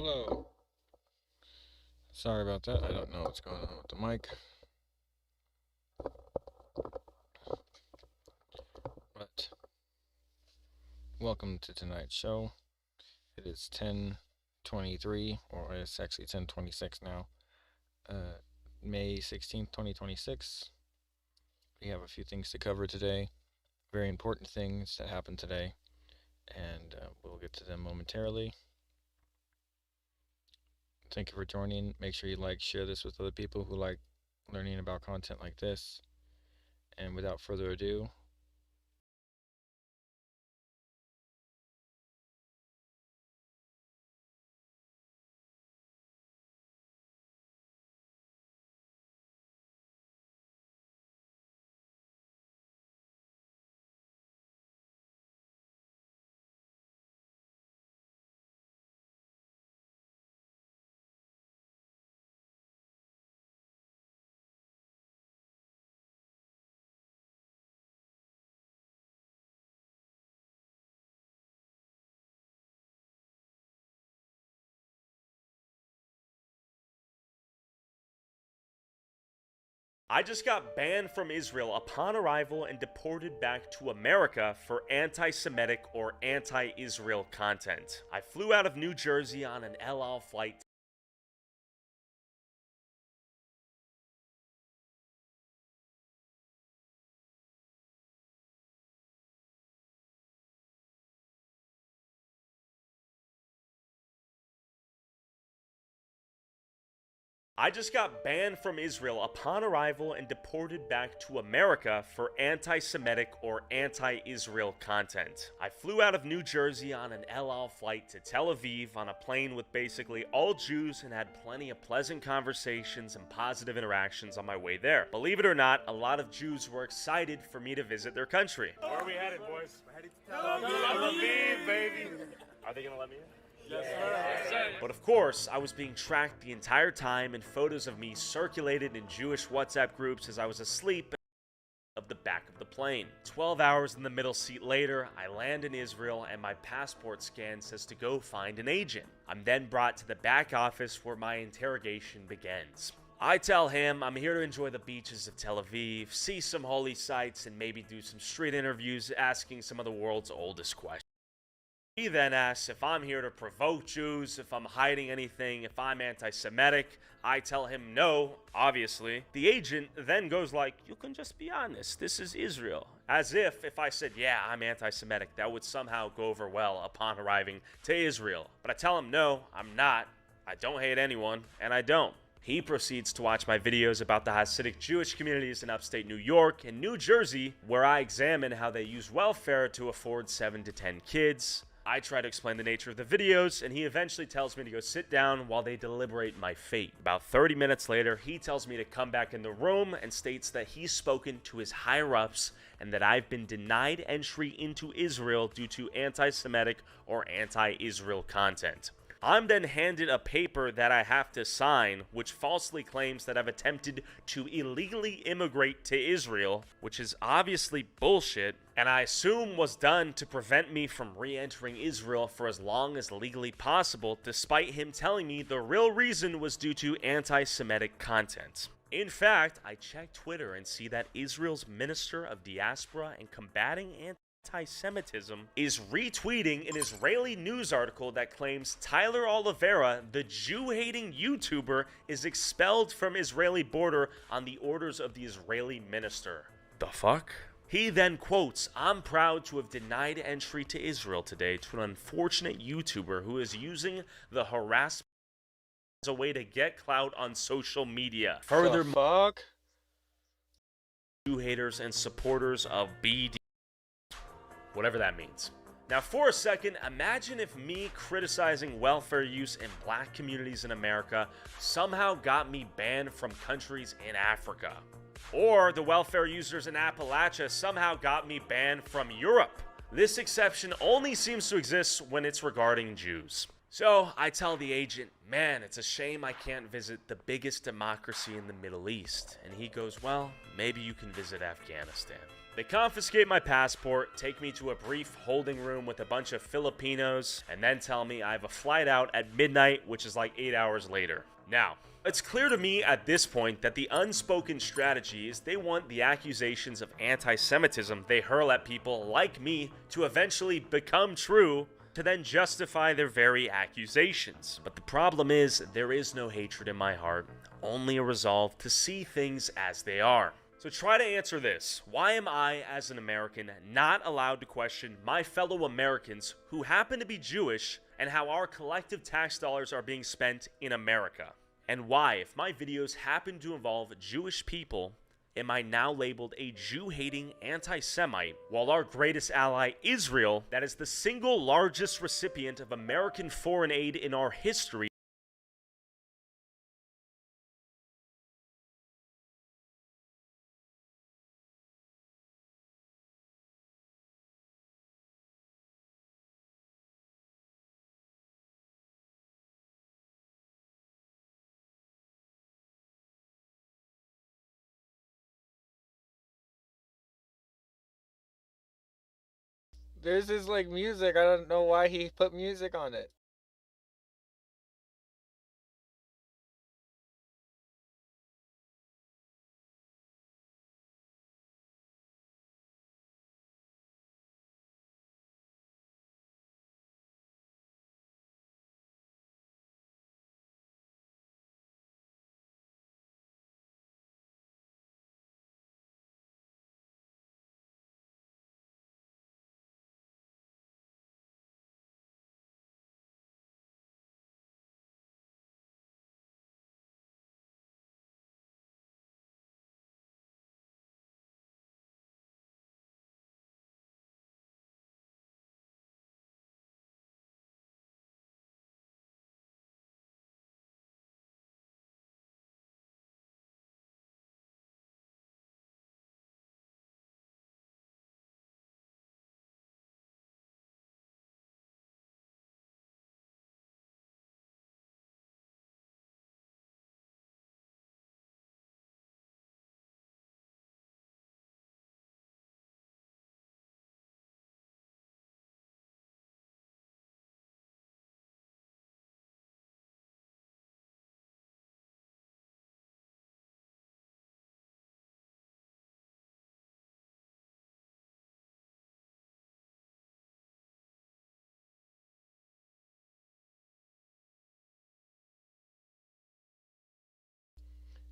Hello. Sorry about that. I don't know what's going on with the mic. But welcome to tonight's show. It is 10:23, or it's actually 10:26 now. May 16th, 2026. We have a few things to cover today. Very important things that happened today, and we'll get to them momentarily. Thank you for joining. Make sure you share this with other people who like learning about content like this. And without further ado, I just got banned from Israel upon arrival and deported back to America for anti-Semitic or anti-Israel content. I flew out of New Jersey on an El Al flight. I just got banned from Israel upon arrival and deported back to America for anti-Semitic or anti-Israel content. I flew out of New Jersey on an El Al flight to Tel Aviv on a plane with basically all Jews and had plenty of pleasant conversations and positive interactions on my way there. Believe it or not, a lot of Jews were excited for me to visit their country. Where are we headed, boys? We're headed to Tel Aviv, baby. Are they gonna let me in? Yes, sir. But of course, I was being tracked the entire time, and photos of me circulated in Jewish WhatsApp groups as I was asleep of the back of the plane. 12 hours in the middle seat later, I land in Israel and my passport scan says to go find an agent. I'm then brought to the back office where my interrogation begins. I tell him I'm here to enjoy the beaches of Tel Aviv, see some holy sites, and maybe do some street interviews asking some of the world's oldest questions. He then asks if I'm here to provoke Jews, if I'm hiding anything, if I'm anti-Semitic. I tell him no, obviously. The agent then goes like, you can just be honest, this is Israel. As if I said, yeah, I'm anti-Semitic, that would somehow go over well upon arriving to Israel. But I tell him no, I'm not. I don't hate anyone, and I don't. He proceeds to watch my videos about the Hasidic Jewish communities in upstate New York and New Jersey, where I examine how they use welfare to afford 7 to 10 kids. I try to explain the nature of the videos, and he eventually tells me to go sit down while they deliberate my fate. About 30 minutes later, he tells me to come back in the room and states that he's spoken to his higher-ups and that I've been denied entry into Israel due to anti-Semitic or anti-Israel content. I'm then handed a paper that I have to sign, which falsely claims that I've attempted to illegally immigrate to Israel, which is obviously bullshit, and I assume was done to prevent me from re-entering Israel for as long as legally possible, despite him telling me the real reason was due to anti-Semitic content. In fact, I checked Twitter and see that Israel's Minister of Diaspora and Combating Anti-Semitism is retweeting an Israeli news article that claims Tyler Oliveira, the Jew-hating YouTuber, is expelled from Israeli border on the orders of the Israeli minister. The fuck? He then quotes, I'm proud to have denied entry to Israel today to an unfortunate YouTuber who is using the harassment as a way to get clout on social media. Furthermore, Jew haters and supporters of BD, whatever that means. Now, for a second, imagine if me criticizing welfare use in black communities in America somehow got me banned from countries in Africa. Or the welfare users in Appalachia somehow got me banned from Europe. This exception only seems to exist when it's regarding Jews. So I tell the agent, man, it's a shame I can't visit the biggest democracy in the Middle East. And he goes, well, maybe you can visit Afghanistan. They confiscate my passport, take me to a brief holding room with a bunch of Filipinos, and then tell me I have a flight out at midnight, which is like 8 hours later. Now, it's clear to me at this point that the unspoken strategy is they want the accusations of anti-Semitism they hurl at people like me to eventually become true, to then justify their very accusations. But the problem is, there is no hatred in my heart, only a resolve to see things as they are. So try to answer this. Why am I, as an American, not allowed to question my fellow Americans who happen to be Jewish and how our collective tax dollars are being spent in America? And why, if my videos happen to involve Jewish people, am I now labeled a Jew-hating anti-Semite, while our greatest ally, Israel, that is the single largest recipient of American foreign aid in our history, There's this like music. I don't know why he put music on it.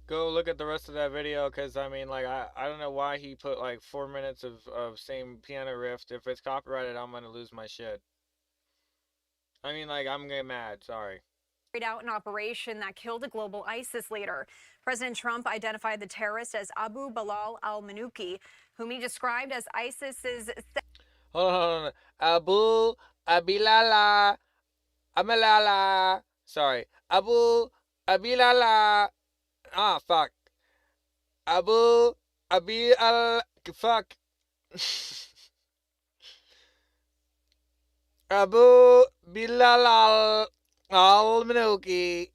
Go look at the rest of that video, because I mean, like, I don't know why he put like 4 minutes of same piano riff. If it's copyrighted, I'm gonna lose my shit. I mean, like, I'm getting mad. Sorry. Carried out an operation that killed a global ISIS leader. President Trump identified the terrorist as Abu Bilal al-Manuki, whom he described as ISIS's... Hold on. Abu Abilala Amalala. Sorry. Abu Abilala. Ah, fuck. Abu Abi al. Fuck. Abu Bilal al Manuki.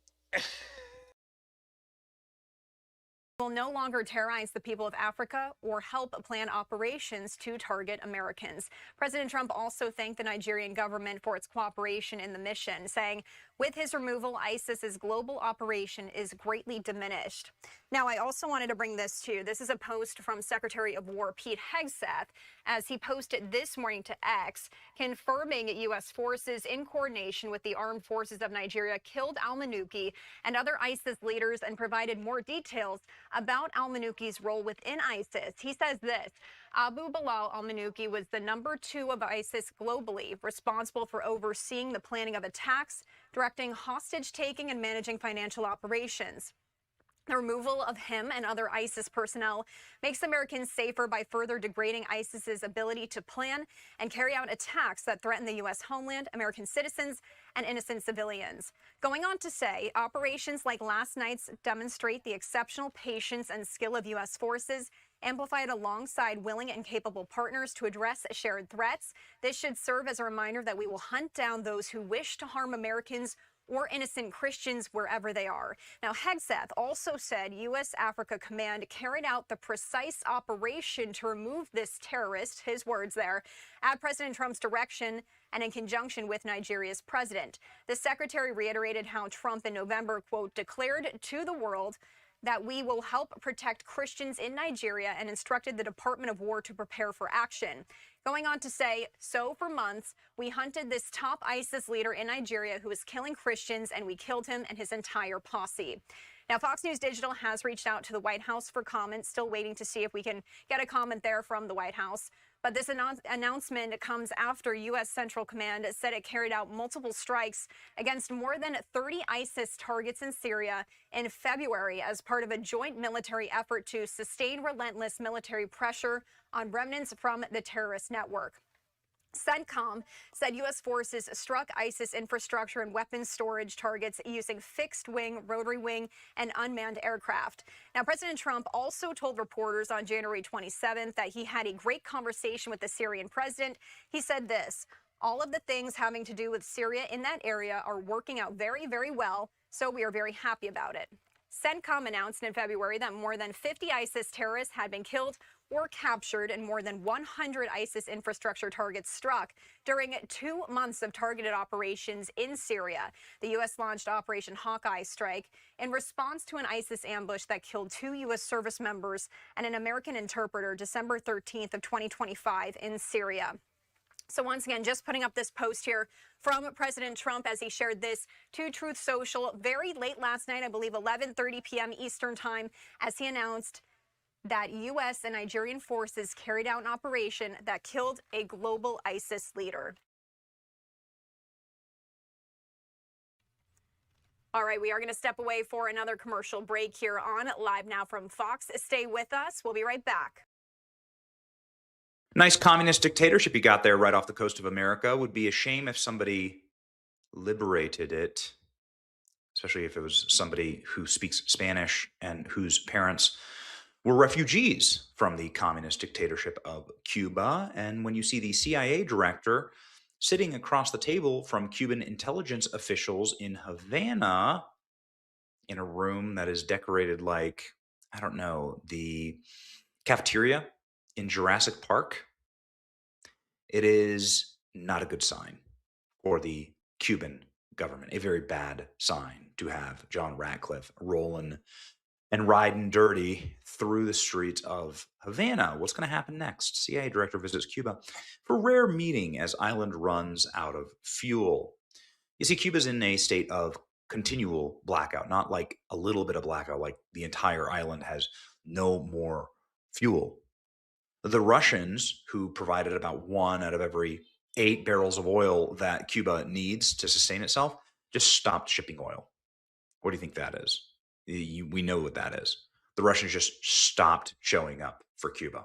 will no longer terrorize the people of Africa or help plan operations to target Americans. President Trump also thanked the Nigerian government for its cooperation in the mission, saying, with his removal, ISIS's global operation is greatly diminished. Now, I also wanted to bring this to you. This is a post from Secretary of War Pete Hegseth, as he posted this morning to X, confirming U.S. forces in coordination with the armed forces of Nigeria killed al-Manuki and other ISIS leaders, and provided more details about al-Manuki's role within ISIS. He says this: Abu Bilal al-Manuki was the #2 of ISIS globally, responsible for overseeing the planning of attacks, directing hostage-taking, and managing financial operations. The removal of him and other ISIS personnel makes Americans safer by further degrading ISIS's ability to plan and carry out attacks that threaten the U.S. homeland, American citizens, and innocent civilians. Going on to say, operations like last night's demonstrate the exceptional patience and skill of U.S. forces, amplified alongside willing and capable partners to address shared threats. This should serve as a reminder that we will hunt down those who wish to harm Americans or innocent Christians wherever they are. Now, Hegseth also said U.S. Africa Command carried out the precise operation to remove this terrorist, his words there, at President Trump's direction and in conjunction with Nigeria's president. The secretary reiterated how Trump in November, quote, declared to the world that we will help protect Christians in Nigeria and instructed the Department of War to prepare for action. Going on to say, so for months, we hunted this top ISIS leader in Nigeria who was killing Christians, and we killed him and his entire posse. Now, Fox News Digital has reached out to the White House for comments, still waiting to see if we can get a comment there from the White House. But this announcement comes after U.S. Central Command said it carried out multiple strikes against more than 30 ISIS targets in Syria in February as part of a joint military effort to sustain relentless military pressure on remnants from the terrorist network. CENTCOM said U.S. forces struck ISIS infrastructure and weapons storage targets using fixed-wing, rotary-wing, and unmanned aircraft. Now, President Trump also told reporters on January 27th that he had a great conversation with the Syrian president. He said this, all of the things having to do with Syria in that area are working out very, very well, so we are very happy about it. CENTCOM announced in February that more than 50 ISIS terrorists had been killed or captured and more than 100 ISIS infrastructure targets struck during 2 months of targeted operations in Syria. The U.S. launched Operation Hawkeye Strike in response to an ISIS ambush that killed 2 U.S. service members and an American interpreter December 13th of 2025 in Syria. So once again, just putting up this post here from President Trump as he shared this to Truth Social very late last night, I believe 11:30 p.m. Eastern time, as he announced that U.S. and Nigerian forces carried out an operation that killed a global ISIS leader. All right, we are going to step away for another commercial break here on Live Now from Fox. Stay with us. We'll be right back. Nice communist dictatorship you got there right off the coast of America. Would be a shame if somebody liberated it, especially if it was somebody who speaks Spanish and whose parents were refugees from the communist dictatorship of Cuba. And when you see the CIA director sitting across the table from Cuban intelligence officials in Havana in a room that is decorated like, I don't know, the cafeteria in Jurassic Park, it is not a good sign for the Cuban government. A very bad sign to have John Ratcliffe rolling and riding dirty through the streets of Havana. What's going to happen next? CIA director visits Cuba for rare meeting as island runs out of fuel. You see, Cuba's in a state of continual blackout, not like a little bit of blackout, like the entire island has no more fuel. The Russians, who provided about 1 out of every 8 barrels of oil that Cuba needs to sustain itself, just stopped shipping oil. What do you think that is? We know what that is. The Russians just stopped showing up for Cuba.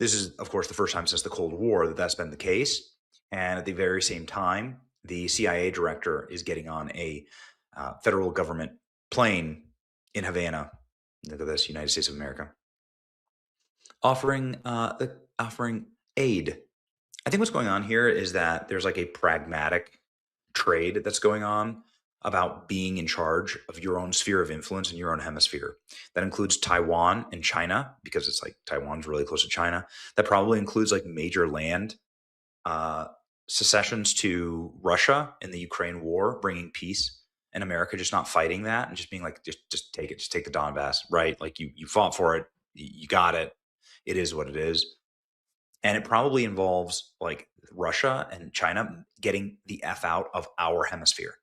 This is, of course, the first time since the Cold War that that's been the case. And at the very same time, the CIA director is getting on a federal government plane in Havana. Look at this, United States of America. Offering aid. I think what's going on here is that there's like a pragmatic trade that's going on about being in charge of your own sphere of influence in your own hemisphere. That includes Taiwan and China, because it's like Taiwan's really close to China. That probably includes like major land secessions to Russia in the Ukraine war, bringing peace, and America just not fighting that and just being like, just take it, just take the Donbass, right? Like you fought for it, you got it. It is what it is. And it probably involves like Russia and China getting the F out of our hemisphere,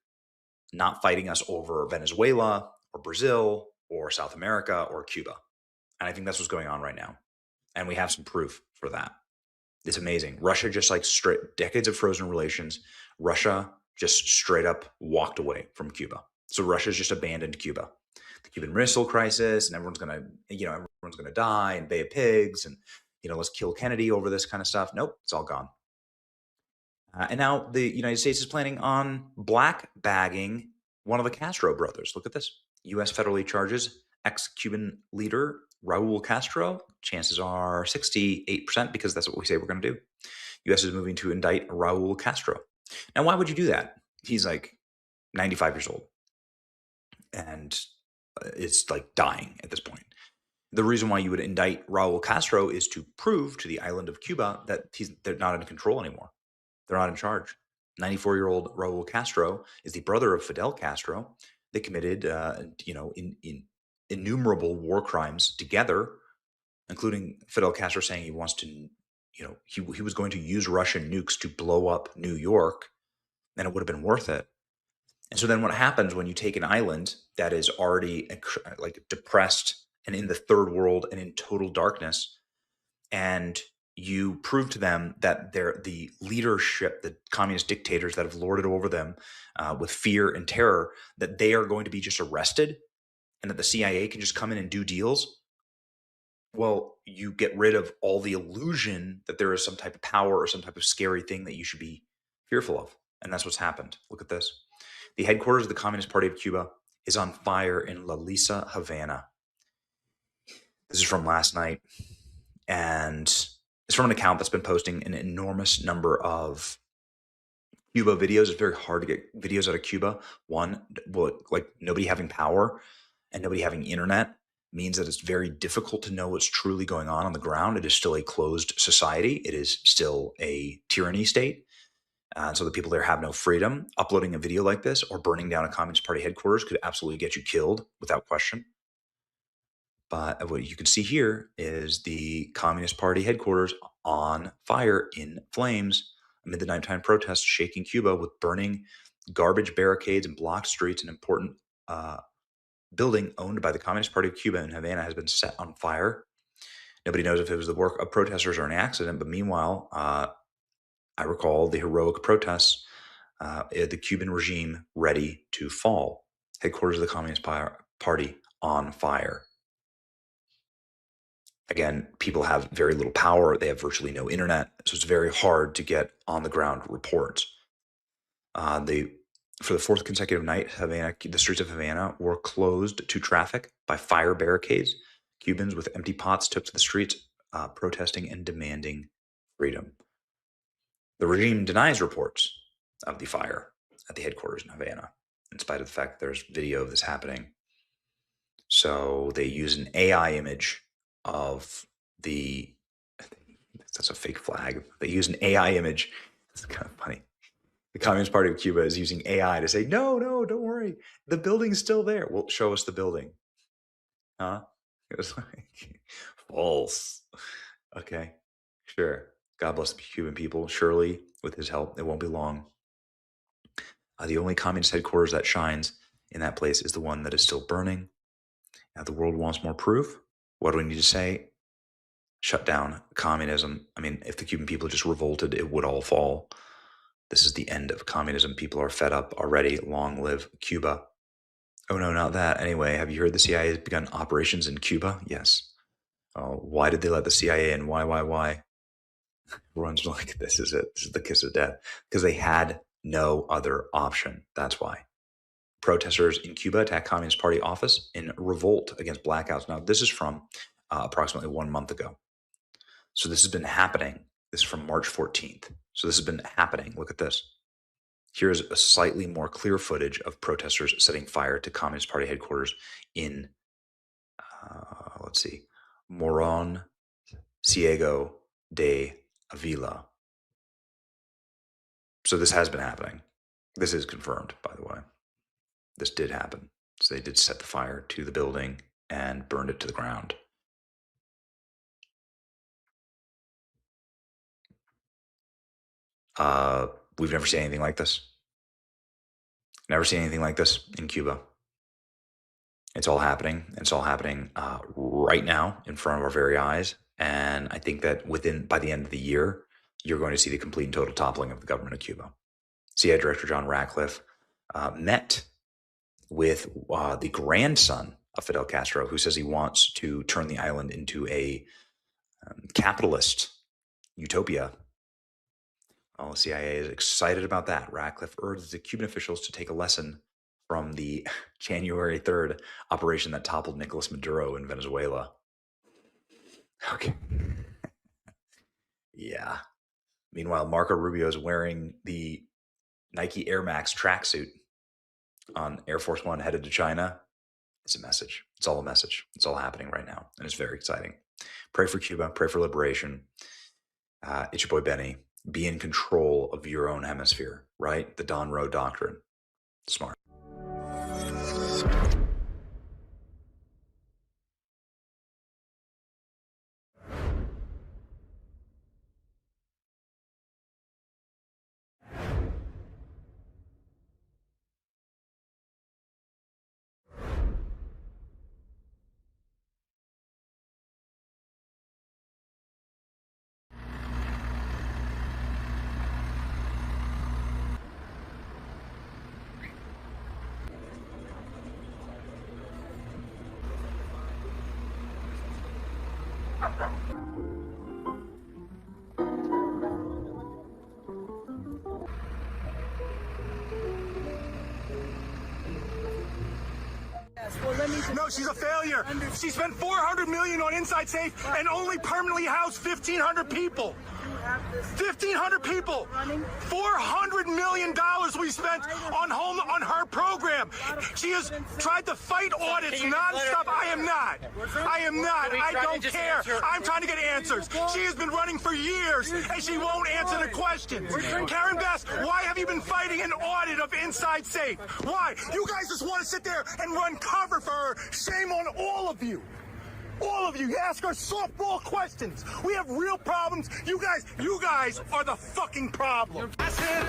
not fighting us over Venezuela or Brazil or South America or Cuba. And I think that's what's going on right now. And we have some proof for that. It's amazing. Russia just like straight decades of frozen relations. Russia just straight up walked away from Cuba. So Russia's just abandoned Cuba. The Cuban Missile Crisis, and everyone's gonna die, and Bay of Pigs, and let's kill Kennedy over this kind of stuff. Nope, it's all gone. And now the United States is planning on black bagging one of the Castro brothers. Look at this. U.S. federally charges ex-Cuban leader Raul Castro. Chances are 68% because that's what we say we're going to do. U.S. is moving to indict Raul Castro. Now, why would you do that? He's like 95 years old, and it's like dying at this point. The reason why you would indict Raul Castro is to prove to the island of Cuba that they're not in control anymore. They're not in charge. 94-year-old Raul Castro is the brother of Fidel Castro. They committed, in innumerable war crimes together, including Fidel Castro saying he wants to, he was going to use Russian nukes to blow up New York, and it would have been worth it. And so then what happens when you take an island that is already like depressed and in the third world and in total darkness, and you prove to them that they're the leadership, the communist dictators that have lorded over them with fear and terror, that they are going to be just arrested and that the CIA can just come in and do deals? Well, you get rid of all the illusion that there is some type of power or some type of scary thing that you should be fearful of. And that's what's happened. Look at this. The headquarters of the Communist Party of Cuba is on fire in La Lisa, Havana. This is from last night. And it's from an account that's been posting an enormous number of Cuba videos. It's very hard to get videos out of Cuba. One, well, like nobody having power and nobody having internet means that it's very difficult to know what's truly going on the ground. It is still a closed society. It is still a tyranny state. And so the people there have no freedom. Uploading a video like this or burning down a Communist Party headquarters could absolutely get you killed without question. But what you can see here is the Communist Party headquarters on fire in flames amid the nighttime protests shaking Cuba, with burning garbage barricades and blocked streets. An important building owned by the Communist Party of Cuba in Havana has been set on fire. Nobody knows if it was the work of protesters or an accident, but meanwhile, I recall the heroic protests, the Cuban regime ready to fall. Headquarters of the Communist Party on fire. Again, people have very little power. They have virtually no internet, so it's very hard to get on the ground reports. For the fourth consecutive night, the streets of Havana were closed to traffic by fire barricades. Cubans with empty pots took to the streets, protesting and demanding freedom. The regime denies reports of the fire at the headquarters in Havana, in spite of the fact that there's video of this happening. So they use an AI image of that's a fake flag. They use an AI image. It's kind of funny. The Communist Party of Cuba is using AI to say, no, don't worry. The building's still there. Well, show us the building. Huh? It was like, false. Okay, sure. God bless the Cuban people. Surely, with his help, it won't be long. The only communist headquarters that shines in that place is the one that is still burning. Now, the world wants more proof. What do we need to say? Shut down communism. I mean, if the Cuban people just revolted, it would all fall. This is the end of communism. People are fed up already. Long live Cuba. Oh, no, not that. Anyway, have you heard the CIA has begun operations in Cuba? Yes. Why did they let the CIA in? Why? Everyone's like, this is it. This is the kiss of death. Because they had no other option. That's why. Protesters in Cuba attacked Communist Party office in revolt against blackouts. Now, this is from approximately 1 month ago. So this has been happening. This is from March 14th. So this has been happening. Look at this. Here's a slightly more clear footage of protesters setting fire to Communist Party headquarters in, Moron Ciego de Avila. So this has been happening. This is confirmed, by the way. This did happen. So they did set the fire to the building and burned it to the ground. We've never seen anything like this. Never seen anything like this in Cuba. It's all happening. It's all happening right now in front of our very eyes. And I think that by the end of the year, you're going to see the complete and total toppling of the government of Cuba. CIA Director John Ratcliffe met with the grandson of Fidel Castro, who says he wants to turn the island into a capitalist utopia. Well, the CIA is excited about that. Ratcliffe urged the Cuban officials to take a lesson from the January 3rd operation that toppled Nicolas Maduro in Venezuela. Okay. Yeah. Meanwhile, Marco Rubio is wearing the Nike Air Max tracksuit on Air Force One headed to China, it's a message. It's all a message. It's all happening right now, and it's very exciting. Pray for Cuba. Pray for liberation. It's your boy Benny. Be in control of your own hemisphere, right? The Don Rowe Doctrine. Smart. No, she's a failure. She spent $400 million on Inside Safe and only permanently housed 1,500 people. 1,500 people. $400 million we spent on her program. She has tried to fight audits nonstop. I am not. I don't care. I'm trying to get answers. She has been running for years and she won't answer the questions. Karen Bass, why have you been fighting an audit of Inside Safe? Why? You guys just want to sit there and run cover for her. Shame on all of you. All of you ask her softball questions. We have real problems. You guys are the fucking problem. I said,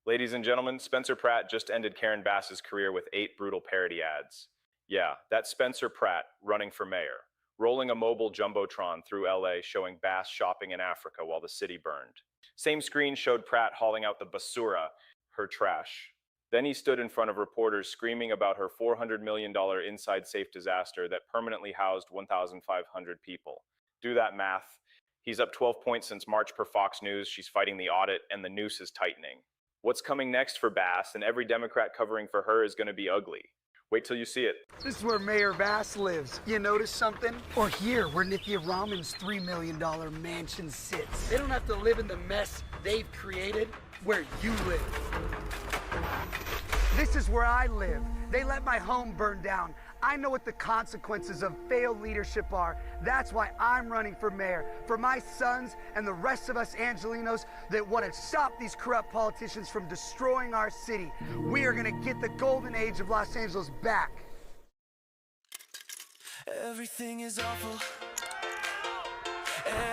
Ladies and gentlemen, Spencer Pratt just ended Karen Bass's career with 8 brutal parody ads. Yeah, that's Spencer Pratt running for mayor, rolling a mobile jumbotron through LA showing Bass shopping in Africa while the city burned. Same screen showed Pratt hauling out the basura, her trash. Then he stood in front of reporters screaming about her $400 million Inside Safe disaster that permanently housed 1,500 people. Do that math. He's up 12 points since March per Fox News. She's fighting the audit and the noose is tightening. What's coming next for Bass, and every Democrat covering for her is going to be ugly. Wait till you see it. This is where Mayor Bass lives. You notice something? Or here, where Nithya Raman's $3 million mansion sits. They don't have to live in the mess they've created where you live. This is where I live. They let my home burn down. I know what the consequences of failed leadership are. That's why I'm running for mayor. For my sons and the rest of us Angelinos that want to stop these corrupt politicians from destroying our city. We are going to get the golden age of Los Angeles back. Everything is awful.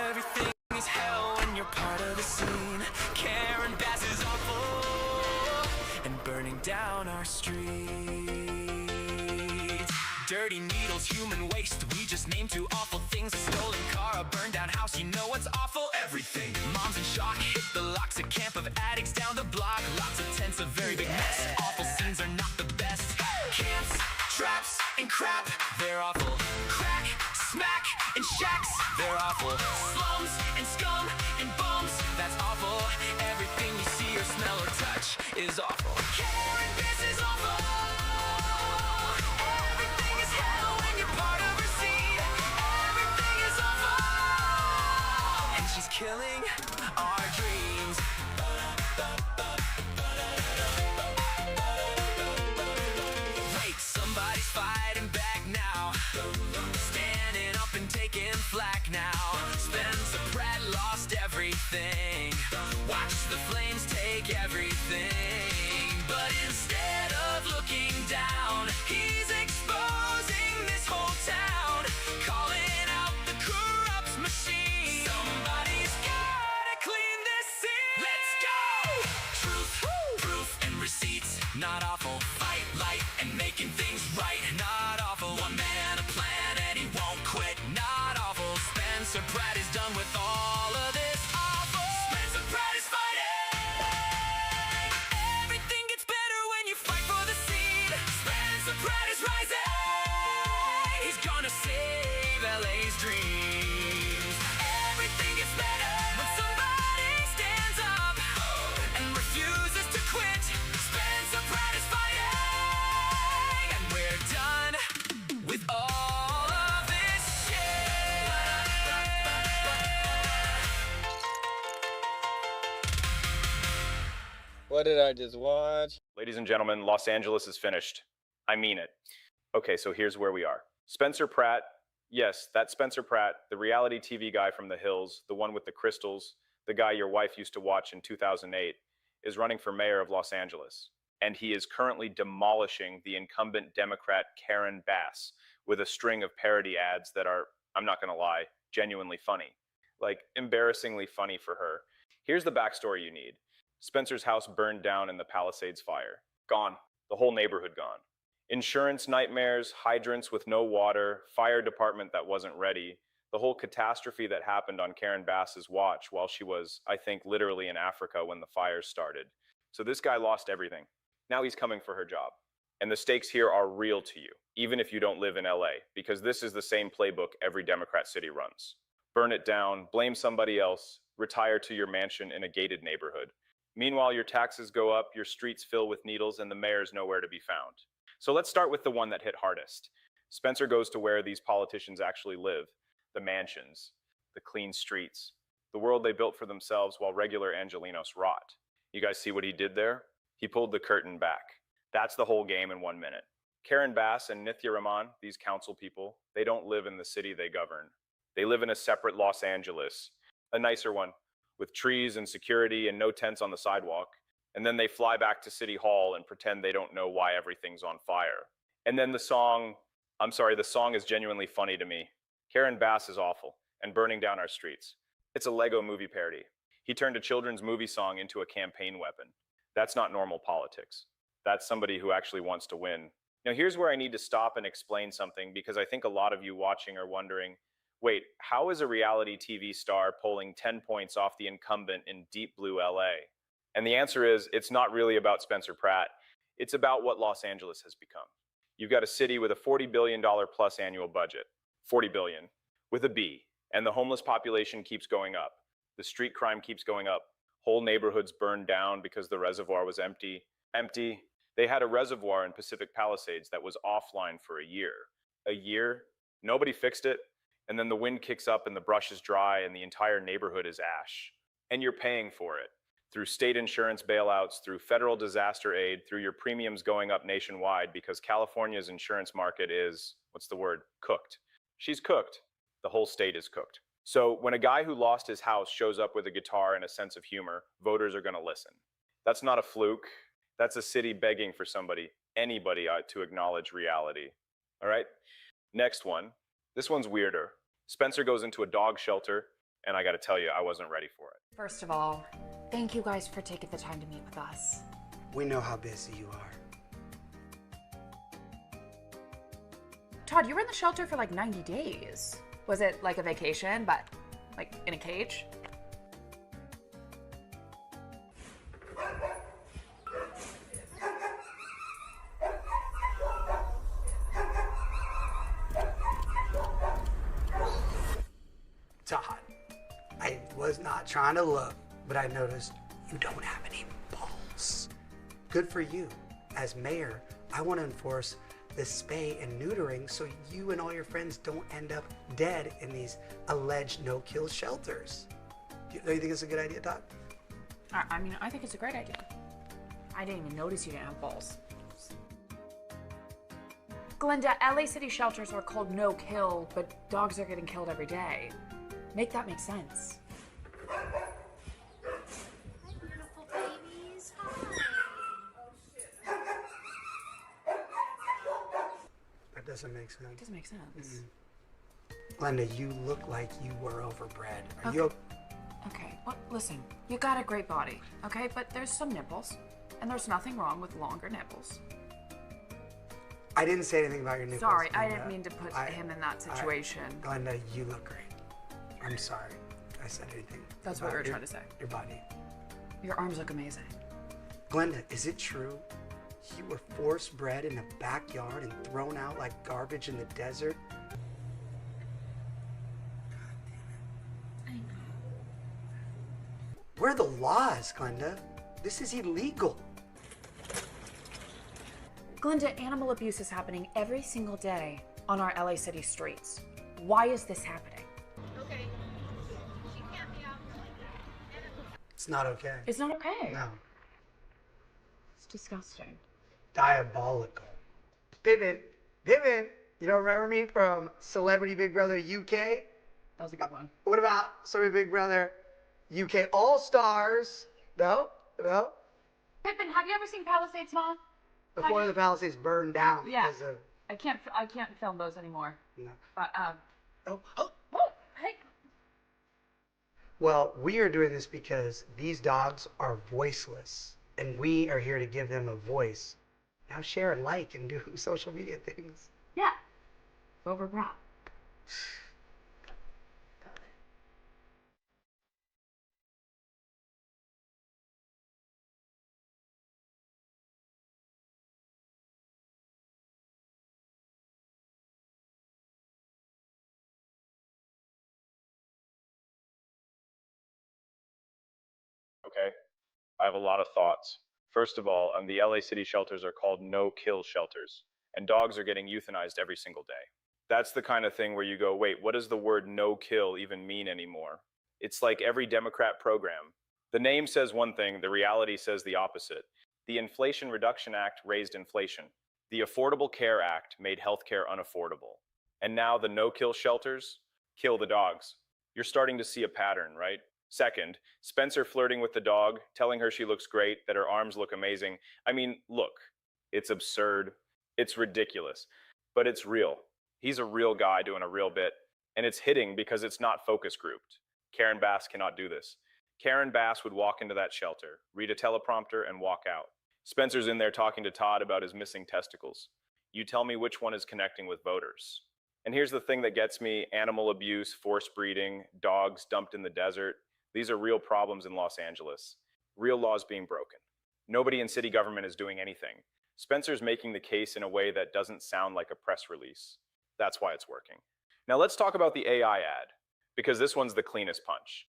Everything is hell when you're part of the scene. Karen Bass is awful and burning down our streets. Dirty needles, human waste. We just named 2 awful things. A stolen car, a burned down house. You know what's awful? Everything. Moms in shock, hit the locks. A camp of addicts down the block. Lots of tents, a very big mess. Awful scenes are not the best. Camps, traps, and crap. They're awful. Crack, smack, and shacks. They're awful. Slums, and scum, and bums. That's awful. Everything you see or smell or touch is awful. Karen Bass is awful. Everything is hell when you're part of her scene. Everything is awful. And she's killing our dreams. Wait, somebody's fighting back now. Standing up and taking flack now. Spencer Pratt lost everything. Watch the flames take everything. But instead of looking down, he's exposing this whole town. Calling out the corrupt machine. Somebody's gotta clean this scene. Let's go! Truth, proof, and receipts. Not awful. Fight, light, and making things right. Not awful. One man, a plan, and he won't quit. Not awful. Spencer Pratt is done with all of this awful. Spencer Pratt is fighting. Everything gets better when you fight for the seed. Spencer Pratt is rising. He's gonna save LA's dreams. Everything gets better when somebody stands up and refuses to quit. Spencer Pratt is fighting, and we're done with all of this What did I just watch? Ladies and gentlemen, Los Angeles is finished. I mean it. Okay, so here's where we are. Spencer Pratt, yes, that's Spencer Pratt, the reality TV guy from The Hills, the one with the crystals, the guy your wife used to watch in 2008, is running for mayor of Los Angeles. And he is currently demolishing the incumbent Democrat Karen Bass with a string of parody ads that are, I'm not gonna lie, genuinely funny. Like, embarrassingly funny for her. Here's the backstory you need. Spencer's house burned down in the Palisades fire. Gone. The whole neighborhood gone. Insurance nightmares, hydrants with no water, fire department that wasn't ready, the whole catastrophe that happened on Karen Bass's watch while she was, I think, literally in Africa when the fires started. So this guy lost everything. Now he's coming for her job. And the stakes here are real to you, even if you don't live in LA, because this is the same playbook every Democrat city runs. Burn it down, blame somebody else, retire to your mansion in a gated neighborhood. Meanwhile, your taxes go up, your streets fill with needles, and the mayor's nowhere to be found. So let's start with the one that hit hardest. Spencer goes to where these politicians actually live, the mansions, the clean streets, the world they built for themselves while regular Angelinos rot. You guys see what he did there? He pulled the curtain back. That's the whole game in 1 minute. Karen Bass and Nithya Raman, these council people, they don't live in the city they govern. They live in a separate Los Angeles, a nicer one, with trees and security and no tents on the sidewalk. And then they fly back to City Hall and pretend they don't know why everything's on fire. And then the song is genuinely funny to me. Karen Bass is awful and burning down our streets. It's a Lego movie parody. He turned a children's movie song into a campaign weapon. That's not normal politics. That's somebody who actually wants to win. Now here's where I need to stop and explain something, because I think a lot of you watching are wondering, wait, how is a reality TV star polling 10 points off the incumbent in deep blue LA? And the answer is, it's not really about Spencer Pratt. It's about what Los Angeles has become. You've got a city with a $40 billion plus annual budget, 40 billion, with a B, and the homeless population keeps going up. The street crime keeps going up. Whole neighborhoods burned down because the reservoir was empty. They had a reservoir in Pacific Palisades that was offline for a year. A year, nobody fixed it, and then the wind kicks up and the brush is dry and the entire neighborhood is ash. And you're paying for it through state insurance bailouts, through federal disaster aid, through your premiums going up nationwide because California's insurance market is, cooked. She's cooked. The whole state is cooked. So when a guy who lost his house shows up with a guitar and a sense of humor, voters are going to listen. That's not a fluke. That's a city begging for anybody to acknowledge reality. All right? Next one. This one's weirder. Spencer goes into a dog shelter, and I got to tell you, I wasn't ready for it. First of all, thank you guys for taking the time to meet with us. We know how busy you are. Todd, you were in the shelter for like 90 days. Was it like a vacation, but like in a cage? Todd, I was not trying to look, but I noticed you don't have any balls. Good for you. As mayor, I want to enforce this spay and neutering so you and all your friends don't end up dead in these alleged no-kill shelters. Do you think it's a good idea, Todd? I mean, I think it's a great idea. I didn't even notice you didn't have balls. Glenda, LA City shelters are called no kill, but dogs are getting killed every day. Make that make sense. Hi, beautiful babies. Hi. That doesn't make sense. It doesn't make sense. Glenda, you look like you were overbred. Are Okay. you Okay, well, listen, you got a great body, okay? But there's some nipples, and there's nothing wrong with longer nipples. I didn't say anything about your nipples. Sorry, I Glenda. didn't mean to put him in that situation. Glenda, you look great. I'm sorry I said anything. That's what about we were trying to say. Your body. Your arms look amazing. Glenda, is it true you were force bred in a backyard and thrown out like garbage in the desert? I know. Where are the laws, Glenda? This is illegal. Glenda, animal abuse is happening every single day on our LA City streets. Why is this happening? Okay. She can't be out here like that. It's not okay. It's not okay. No. disgusting. Diabolical. Vivian, Vivian, you don't remember me from Celebrity Big Brother UK? That was a good one. What about Celebrity Big Brother UK All Stars? No? No? Pippin, have you ever seen Palisades, Mom? Before the Palisades burned down Yeah. because of... I can't film those anymore. No. But Oh. hey. Well, we are doing this because these dogs are voiceless, and we are here to give them a voice. Now share and like and do social media things. Yeah. What we're proud. Okay, I have a lot of thoughts. First of all, the LA City shelters are called no-kill shelters, and dogs are getting euthanized every single day. That's the kind of thing where you go, wait, what does the word no-kill even mean anymore? It's like every Democrat program. The name says one thing, the reality says the opposite. The Inflation Reduction Act raised inflation. The Affordable Care Act made healthcare unaffordable. And now the no-kill shelters kill the dogs. You're starting to see a pattern, right? Second, Spencer flirting with the dog, telling her she looks great, that her arms look amazing. I mean, look, it's absurd. It's ridiculous, but it's real. He's a real guy doing a real bit, and it's hitting because it's not focus grouped. Karen Bass cannot do this. Karen Bass would walk into that shelter, read a teleprompter, and walk out. Spencer's in there talking to Todd about his missing testicles. You tell me which one is connecting with voters. And here's the thing that gets me: animal abuse, forced breeding, dogs dumped in the desert. These are real problems in Los Angeles. Real laws being broken. Nobody in city government is doing anything. Spencer's making the case in a way that doesn't sound like a press release. That's why it's working. Now let's talk about the AI ad, because this one's the cleanest punch.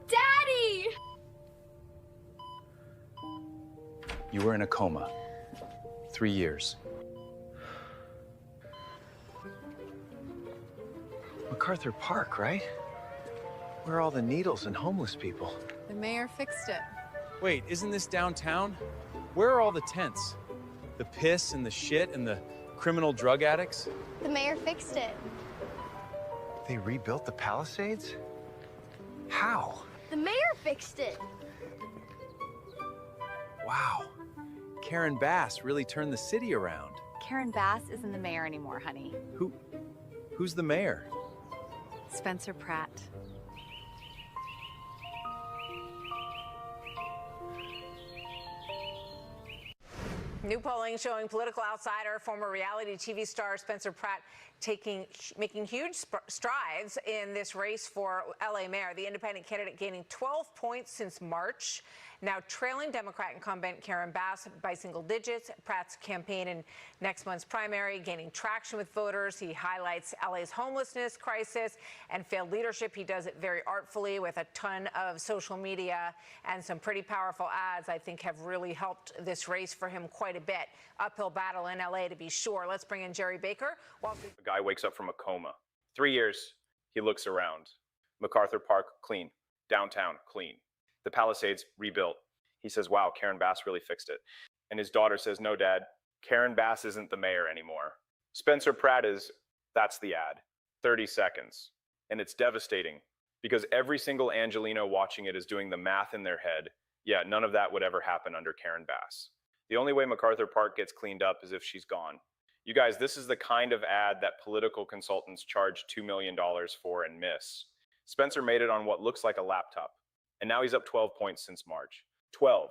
Daddy! You were in a coma. 3 years. MacArthur Park, right? Where are all the needles and homeless people? The mayor fixed it. Wait, isn't this downtown? Where are all the tents? The piss and the shit and the criminal drug addicts? The mayor fixed it. They rebuilt the Palisades? How? The mayor fixed it. Wow. Karen Bass really turned the city around. Karen Bass isn't the mayor anymore, honey. Who's the mayor? Spencer Pratt. New polling showing political outsider, former reality TV star Spencer Pratt making huge strides in this race for LA mayor. The independent candidate gaining 12 points since March, now trailing Democrat incumbent Karen Bass by single digits. Pratt's campaign in next month's primary gaining traction with voters. He highlights LA's homelessness crisis and failed leadership. He does it very artfully with a ton of social media and some pretty powerful ads, I think, have really helped this race for him quite a bit. Uphill battle in LA, to be sure. Let's bring in Jerry Baker. A guy wakes up from a coma. 3 years, he looks around. MacArthur Park, clean. Downtown, clean. The Palisades, rebuilt. He says, wow, Karen Bass really fixed it. And his daughter says, no, Dad, Karen Bass isn't the mayor anymore. Spencer Pratt is, that's the ad. 30 seconds. And it's devastating because every single Angelino watching it is doing the math in their head. Yeah, none of that would ever happen under Karen Bass. The only way MacArthur Park gets cleaned up is if she's gone. You guys, this is the kind of ad that political consultants charge $2 million for and miss. Spencer made it on what looks like a laptop. And now he's up 12 points since March. 12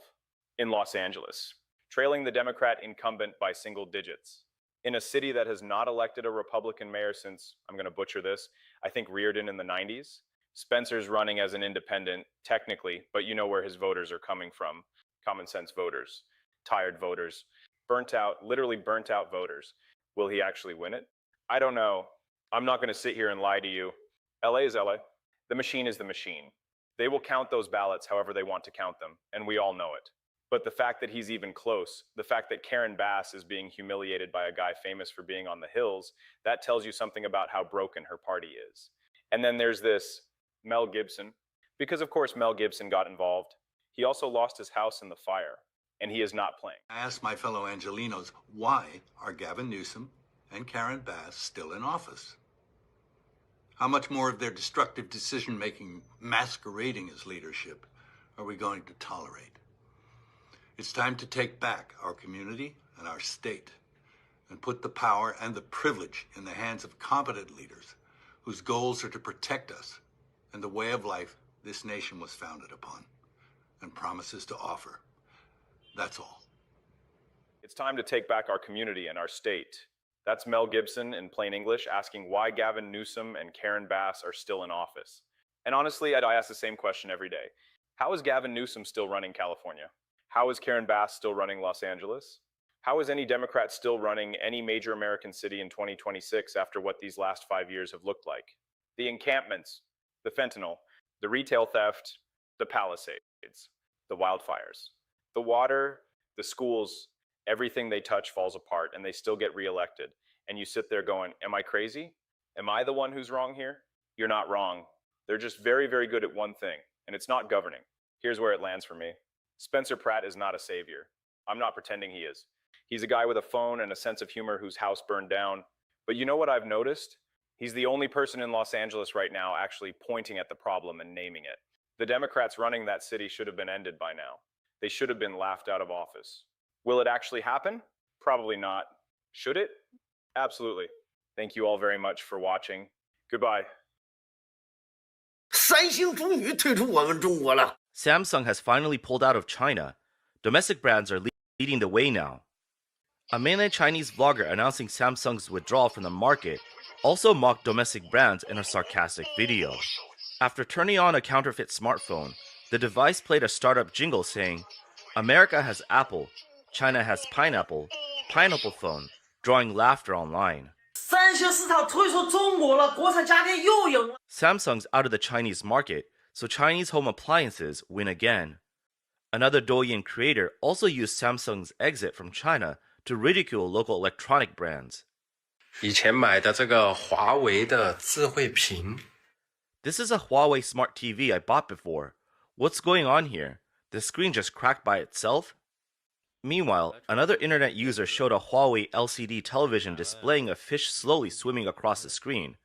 in Los Angeles, trailing the Democrat incumbent by single digits. In a city that has not elected a Republican mayor since, I'm going to butcher this, I think Reardon in the 90s. Spencer's running as an independent, technically, but you know where his voters are coming from. Common sense voters, tired voters, burnt out, literally burnt out voters. Will he actually win it? I don't know. I'm not going to sit here and lie to you. LA is LA. The machine is the machine. They will count those ballots however they want to count them, and we all know it. But the fact that he's even close, the fact that Karen Bass is being humiliated by a guy famous for being on the hills, that tells you something about how broken her party is. And then there's this Mel Gibson, because of course Mel Gibson got involved. He also lost his house in the fire, and he is not playing. I asked my fellow Angelinos, why are Gavin Newsom and Karen Bass still in office? How much more of their destructive decision-making masquerading as leadership are we going to tolerate? It's time to take back our community and our state and put the power and the privilege in the hands of competent leaders whose goals are to protect us and the way of life this nation was founded upon and promises to offer. That's all. It's time to take back our community and our state. That's Mel Gibson in plain English asking why Gavin Newsom and Karen Bass are still in office. And honestly, I ask the same question every day. How is Gavin Newsom still running California? How is Karen Bass still running Los Angeles? How is any Democrat still running any major American city in 2026 after what these last 5 years have looked like? The encampments, the fentanyl, the retail theft, the Palisades, the wildfires, the water, the schools, everything they touch falls apart and they still get reelected. And you sit there going, am I crazy? Am I the one who's wrong here? You're not wrong. They're just very, very good at one thing, and it's not governing. Here's where it lands for me. Spencer Pratt is not a savior. I'm not pretending he is. He's a guy with a phone and a sense of humor whose house burned down. But you know what I've noticed? He's the only person in Los Angeles right now actually pointing at the problem and naming it. The Democrats running that city should have been ended by now. They should have been laughed out of office. Will it actually happen? Probably not. Should it? Absolutely. Thank you all very much for watching. Goodbye. Samsung has finally pulled out of China. Domestic brands are leading the way now. A mainland Chinese vlogger announcing Samsung's withdrawal from the market also mocked domestic brands in a sarcastic video. After turning on a counterfeit smartphone, the device played a startup jingle saying, "America has Apple, China has pineapple, pineapple phone," drawing laughter online. Samsung's out of the Chinese market, so Chinese home appliances win again. Another Douyin creator also used Samsung's exit from China to ridicule local electronic brands. This is a Huawei smart TV I bought before. What's going on here? The screen just cracked by itself? Meanwhile, another internet user showed a Huawei LCD television displaying a fish slowly swimming across the screen,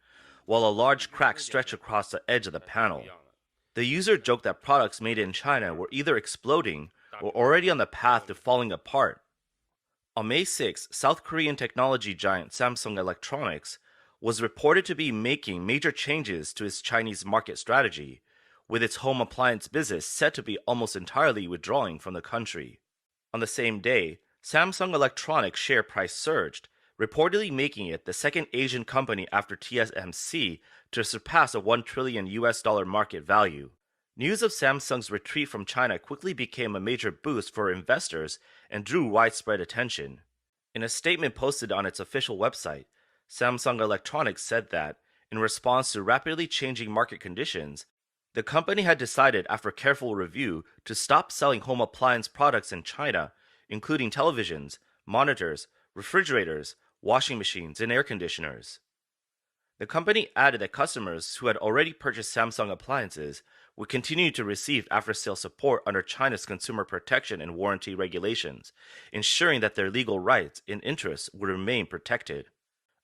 while a large crack stretched across the edge of the panel. The user joked that products made in China were either exploding or already on the path to falling apart. On May 6, South Korean technology giant Samsung Electronics was reported to be making major changes to its Chinese market strategy, with its home appliance business set to be almost entirely withdrawing from the country. On the same day, Samsung Electronics' share price surged, reportedly making it the second Asian company after TSMC to surpass a $1 trillion market value. News of Samsung's retreat from China quickly became a major boost for investors and drew widespread attention. In a statement posted on its official website, Samsung Electronics said that, in response to rapidly changing market conditions, the company had decided after careful review to stop selling home appliance products in China, including televisions, monitors, refrigerators, washing machines, and air conditioners. The company added that customers who had already purchased Samsung appliances would continue to receive after-sale support under China's consumer protection and warranty regulations, ensuring that their legal rights and interests would remain protected.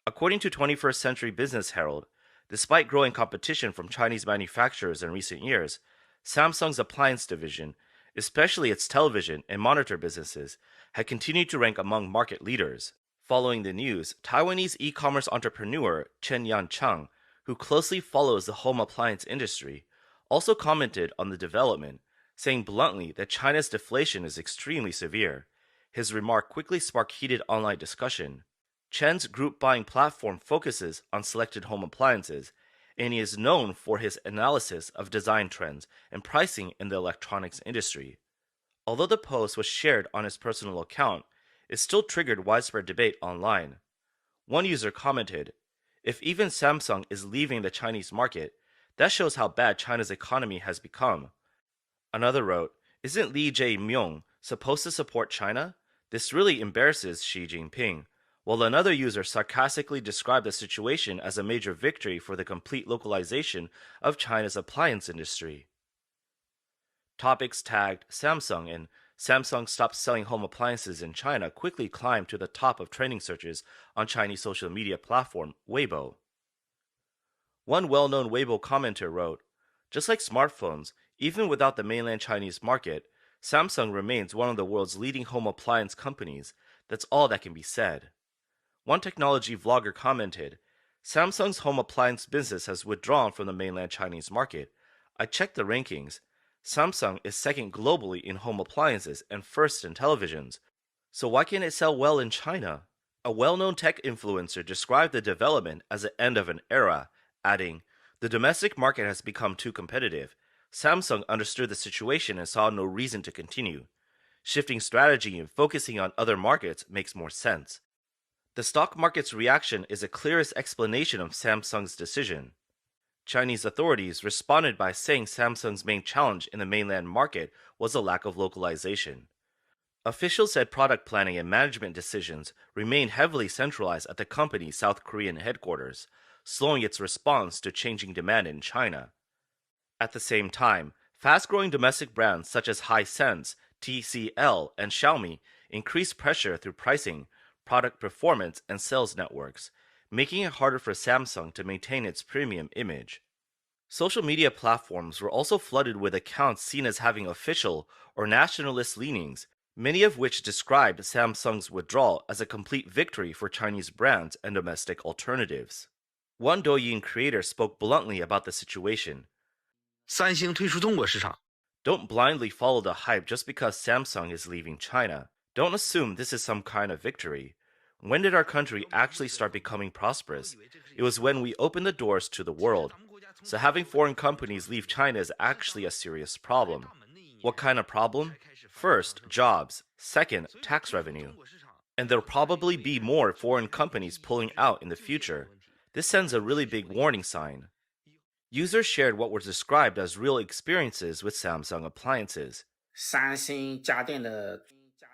According to 21st Century Business Herald, despite growing competition from Chinese manufacturers in recent years, Samsung's appliance division, especially its television and monitor businesses, had continued to rank among market leaders. Following the news, Taiwanese e-commerce entrepreneur Chen Yanchang, who closely follows the home appliance industry, also commented on the development, saying bluntly that China's deflation is extremely severe. His remark quickly sparked heated online discussion. Chen's group buying platform focuses on selected home appliances, and he is known for his analysis of design trends and pricing in the electronics industry. Although the post was shared on his personal account, it still triggered widespread debate online. One user commented, "If even Samsung is leaving the Chinese market, that shows how bad China's economy has become." Another wrote, "Isn't Li Jae-myung Supposed to support China? This really embarrasses Xi Jinping, while another user sarcastically described the situation as a major victory for the complete localization of China's appliance industry. Topics tagged Samsung and Samsung stopped selling home appliances in China quickly climbed to the top of trending searches on Chinese social media platform Weibo. One well-known Weibo commenter wrote, "Just like smartphones, even without the mainland Chinese market, Samsung remains one of the world's leading home appliance companies. That's all that can be said." One technology vlogger commented, "Samsung's home appliance business has withdrawn from the mainland Chinese market. I checked the rankings. Samsung is second globally in home appliances and first in televisions. So why can't it sell well in China?" A well-known tech influencer described the development as the end of an era, adding, "The domestic market has become too competitive. Samsung understood the situation and saw no reason to continue. Shifting strategy and focusing on other markets makes more sense." The stock market's reaction is the clearest explanation of Samsung's decision. Chinese authorities responded by saying Samsung's main challenge in the mainland market was a lack of localization. Officials said product planning and management decisions remained heavily centralized at the company's South Korean headquarters, slowing its response to changing demand in China. At the same time, fast-growing domestic brands such as Hisense, TCL, and Xiaomi increased pressure through pricing, product performance, and sales networks, making it harder for Samsung to maintain its premium image. Social media platforms were also flooded with accounts seen as having official or nationalist leanings, many of which described Samsung's withdrawal as a complete victory for Chinese brands and domestic alternatives. One Douyin creator spoke bluntly about the situation. 三星退出中国市场。 Don't blindly follow the hype just because Samsung is leaving China. Don't assume this is some kind of victory. When did our country actually start becoming prosperous? It was when we opened the doors to the world. So having foreign companies leave China is actually a serious problem. What kind of problem? First, jobs. Second, tax revenue. And there'll probably be more foreign companies pulling out in the future. This sends a really big warning sign. Users shared what were described as real experiences with Samsung appliances. 三星家电的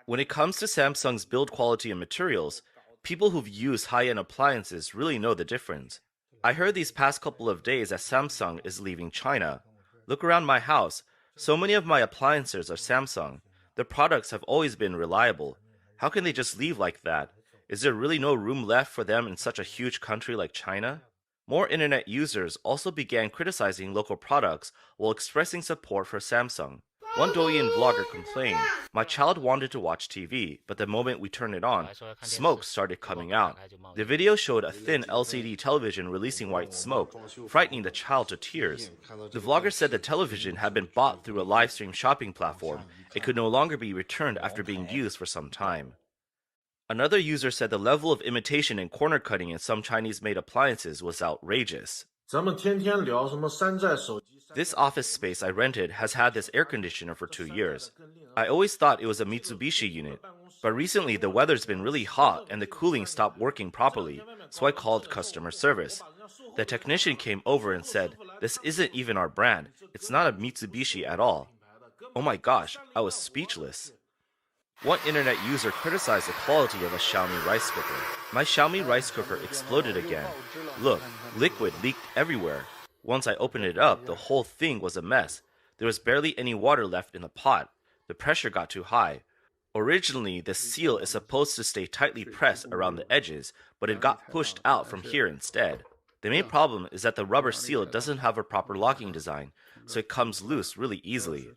When it comes to Samsung's build quality and materials, people who've used high-end appliances really know the difference. I heard these past couple of days that Samsung is leaving China. Look around my house. So many of my appliances are Samsung. The products have always been reliable. How can they just leave like that? Is there really no room left for them in such a huge country like China? More internet users also began criticizing local products while expressing support for Samsung. One Douyin vlogger complained, "My child wanted to watch TV, but the moment we turned it on, smoke started coming out." The video showed a thin LCD television releasing white smoke, frightening the child to tears. The vlogger said the television had been bought through a live stream shopping platform. It could no longer be returned after being used for some time. Another user said the level of imitation and corner cutting in some Chinese-made appliances was outrageous. 咱们天天聊什么山寨手机。 This office space I rented has had this air conditioner for 2 years. I always thought it was a Mitsubishi unit, but recently the weather's been really hot and the cooling stopped working properly, so I called customer service. The technician came over and said, "This isn't even our brand. It's not a Mitsubishi at all." Oh my gosh, I was speechless. One internet user criticized the quality of a Xiaomi rice cooker. "My Xiaomi rice cooker exploded again. Look, liquid leaked everywhere. Once I opened it up, the whole thing was a mess. There was barely any water left in the pot. The pressure got too high. Originally, the seal is supposed to stay tightly pressed around the edges, but it got pushed out from here instead. The main problem is that the rubber seal doesn't have a proper locking design, so it comes loose really easily.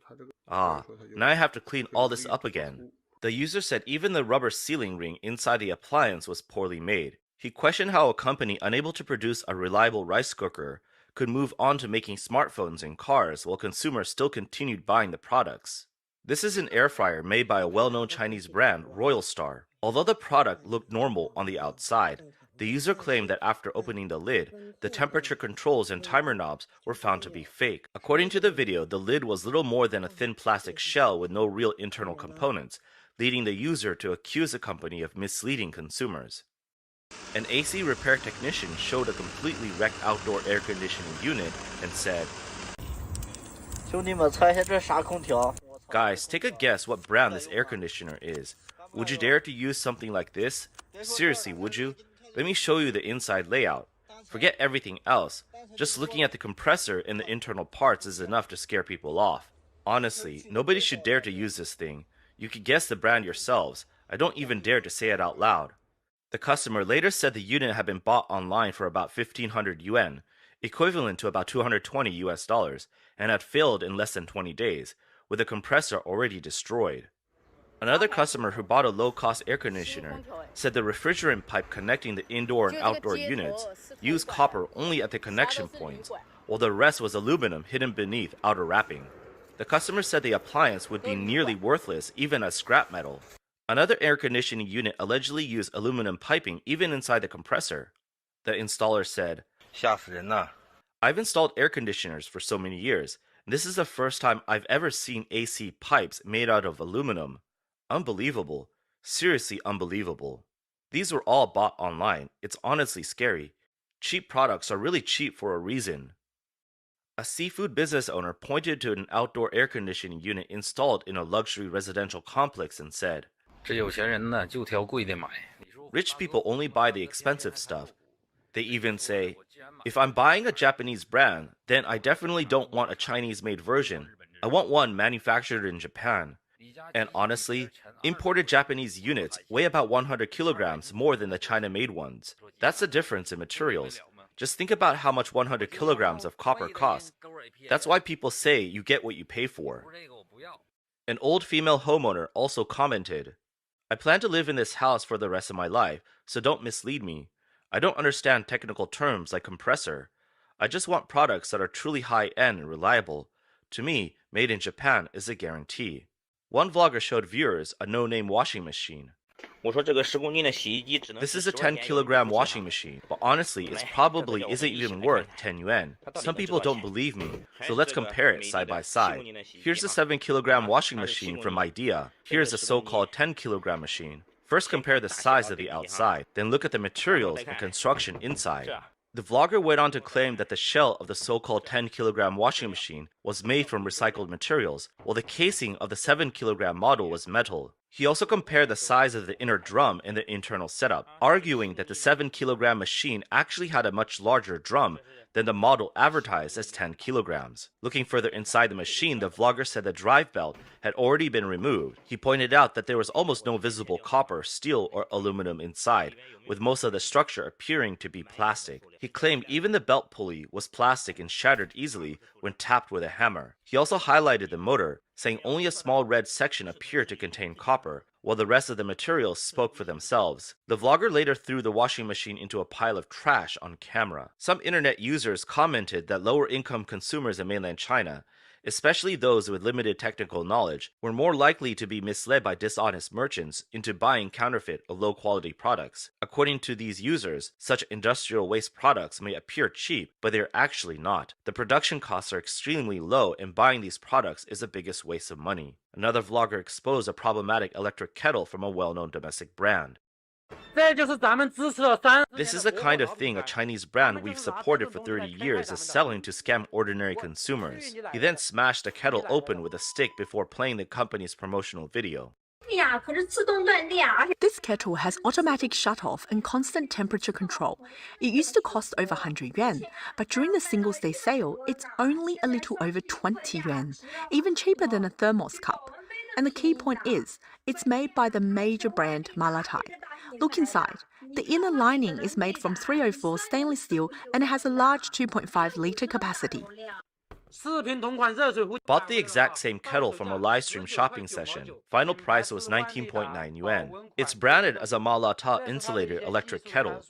Now I have to clean all this up again." The user said even the rubber sealing ring inside the appliance was poorly made. He questioned how a company unable to produce a reliable rice cooker could move on to making smartphones and cars while consumers still continued buying the products. This is an air fryer made by a well-known Chinese brand, Royal Star. Although the product looked normal on the outside, the user claimed that after opening the lid, the temperature controls and timer knobs were found to be fake. According to the video, the lid was little more than a thin plastic shell with no real internal components, leading the user to accuse the company of misleading consumers. An AC repair technician showed a completely wrecked outdoor air conditioning unit and said, Guys, take a guess what brand this air conditioner is. Would you dare to use something like this? Seriously, would you? Let me show you the inside layout. Forget everything else. Just looking at the compressor and the internal parts is enough to scare people off. Honestly, nobody should dare to use this thing. You could guess the brand yourselves. I don't even dare to say it out loud. The customer later said the unit had been bought online for about 1,500 yuan, equivalent to about $220 US, and had failed in less than 20 days, with the compressor already destroyed. Another customer who bought a low-cost air conditioner said the refrigerant pipe connecting the indoor and outdoor units used copper only at the connection points, while the rest was aluminum hidden beneath outer wrapping. The customer said the appliance would be nearly worthless even as scrap metal. Another air conditioning unit allegedly used aluminum piping even inside the compressor. The installer said, 吓死人了. I've installed air conditioners for so many years, and this is the first time I've ever seen AC pipes made out of aluminum. Unbelievable. Seriously unbelievable. These were all bought online. It's honestly scary. Cheap products are really cheap for a reason. A seafood business owner pointed to an outdoor air conditioning unit installed in a luxury residential complex and said, 这有钱人呢，就挑贵的买。 Rich people only buy the expensive stuff. They even say, if I'm buying a Japanese brand, then I definitely don't want a Chinese-made version. I want one manufactured in Japan. And honestly, imported Japanese units weigh about 100 kilograms more than the China-made ones. That's the difference in materials. Just think about how much 100 kilograms of copper costs. That's why people say you get what you pay for. An old female homeowner also commented, I plan to live in this house for the rest of my life, so don't mislead me. I don't understand technical terms like compressor. I just want products that are truly high-end and reliable. To me, made in Japan is a guarantee. One vlogger showed viewers a no-name washing machine. This is a 10-kilogram washing machine, but honestly, it probably isn't even worth 10 yuan. Some people don't believe me, so let's compare it side by side. Here's the 7-kilogram washing machine from IDEA. Here's the so-called 10-kilogram machine. First compare the size of the outside, then look at the materials and construction inside. The vlogger went on to claim that the shell of the so-called 10-kilogram washing machine was made from recycled materials, while the casing of the 7-kilogram model was metal. He also compared the size of the inner drum and the internal setup, arguing that the 7-kilogram machine actually had a much larger drum than the model advertised as 10 kilograms. Looking further inside the machine, the vlogger said the drive belt had already been removed. He pointed out that there was almost no visible copper, steel, or aluminum inside, with most of the structure appearing to be plastic. He claimed even the belt pulley was plastic and shattered easily when tapped with a hammer. He also highlighted the motor, saying only a small red section appeared to contain copper, while the rest of the materials spoke for themselves. The vlogger later threw the washing machine into a pile of trash on camera. Some internet users commented that lower-income consumers in mainland China, especially those with limited technical knowledge, were more likely to be misled by dishonest merchants into buying counterfeit or low-quality products. According to these users, such industrial waste products may appear cheap, but they're actually not. The production costs are extremely low, and buying these products is the biggest waste of money. Another vlogger exposed a problematic electric kettle from a well-known domestic brand. This is the kind of thing a Chinese brand we've supported for 30 years is selling to scam ordinary consumers. He then smashed the kettle open with a stick before playing the company's promotional video. This kettle has automatic shut-off and constant temperature control. It used to cost over 100 yuan, but during the Singles' Day sale, it's only a little over 20 yuan, even cheaper than a thermos cup. And the key point is, it's made by the major brand Malatai. Look inside. The inner lining is made from 304 stainless steel and it has a large 2.5-litre capacity. Bought the exact same kettle from a live stream shopping session. Final price was 19.9 yuan. It's branded as a Malata insulated electric kettle.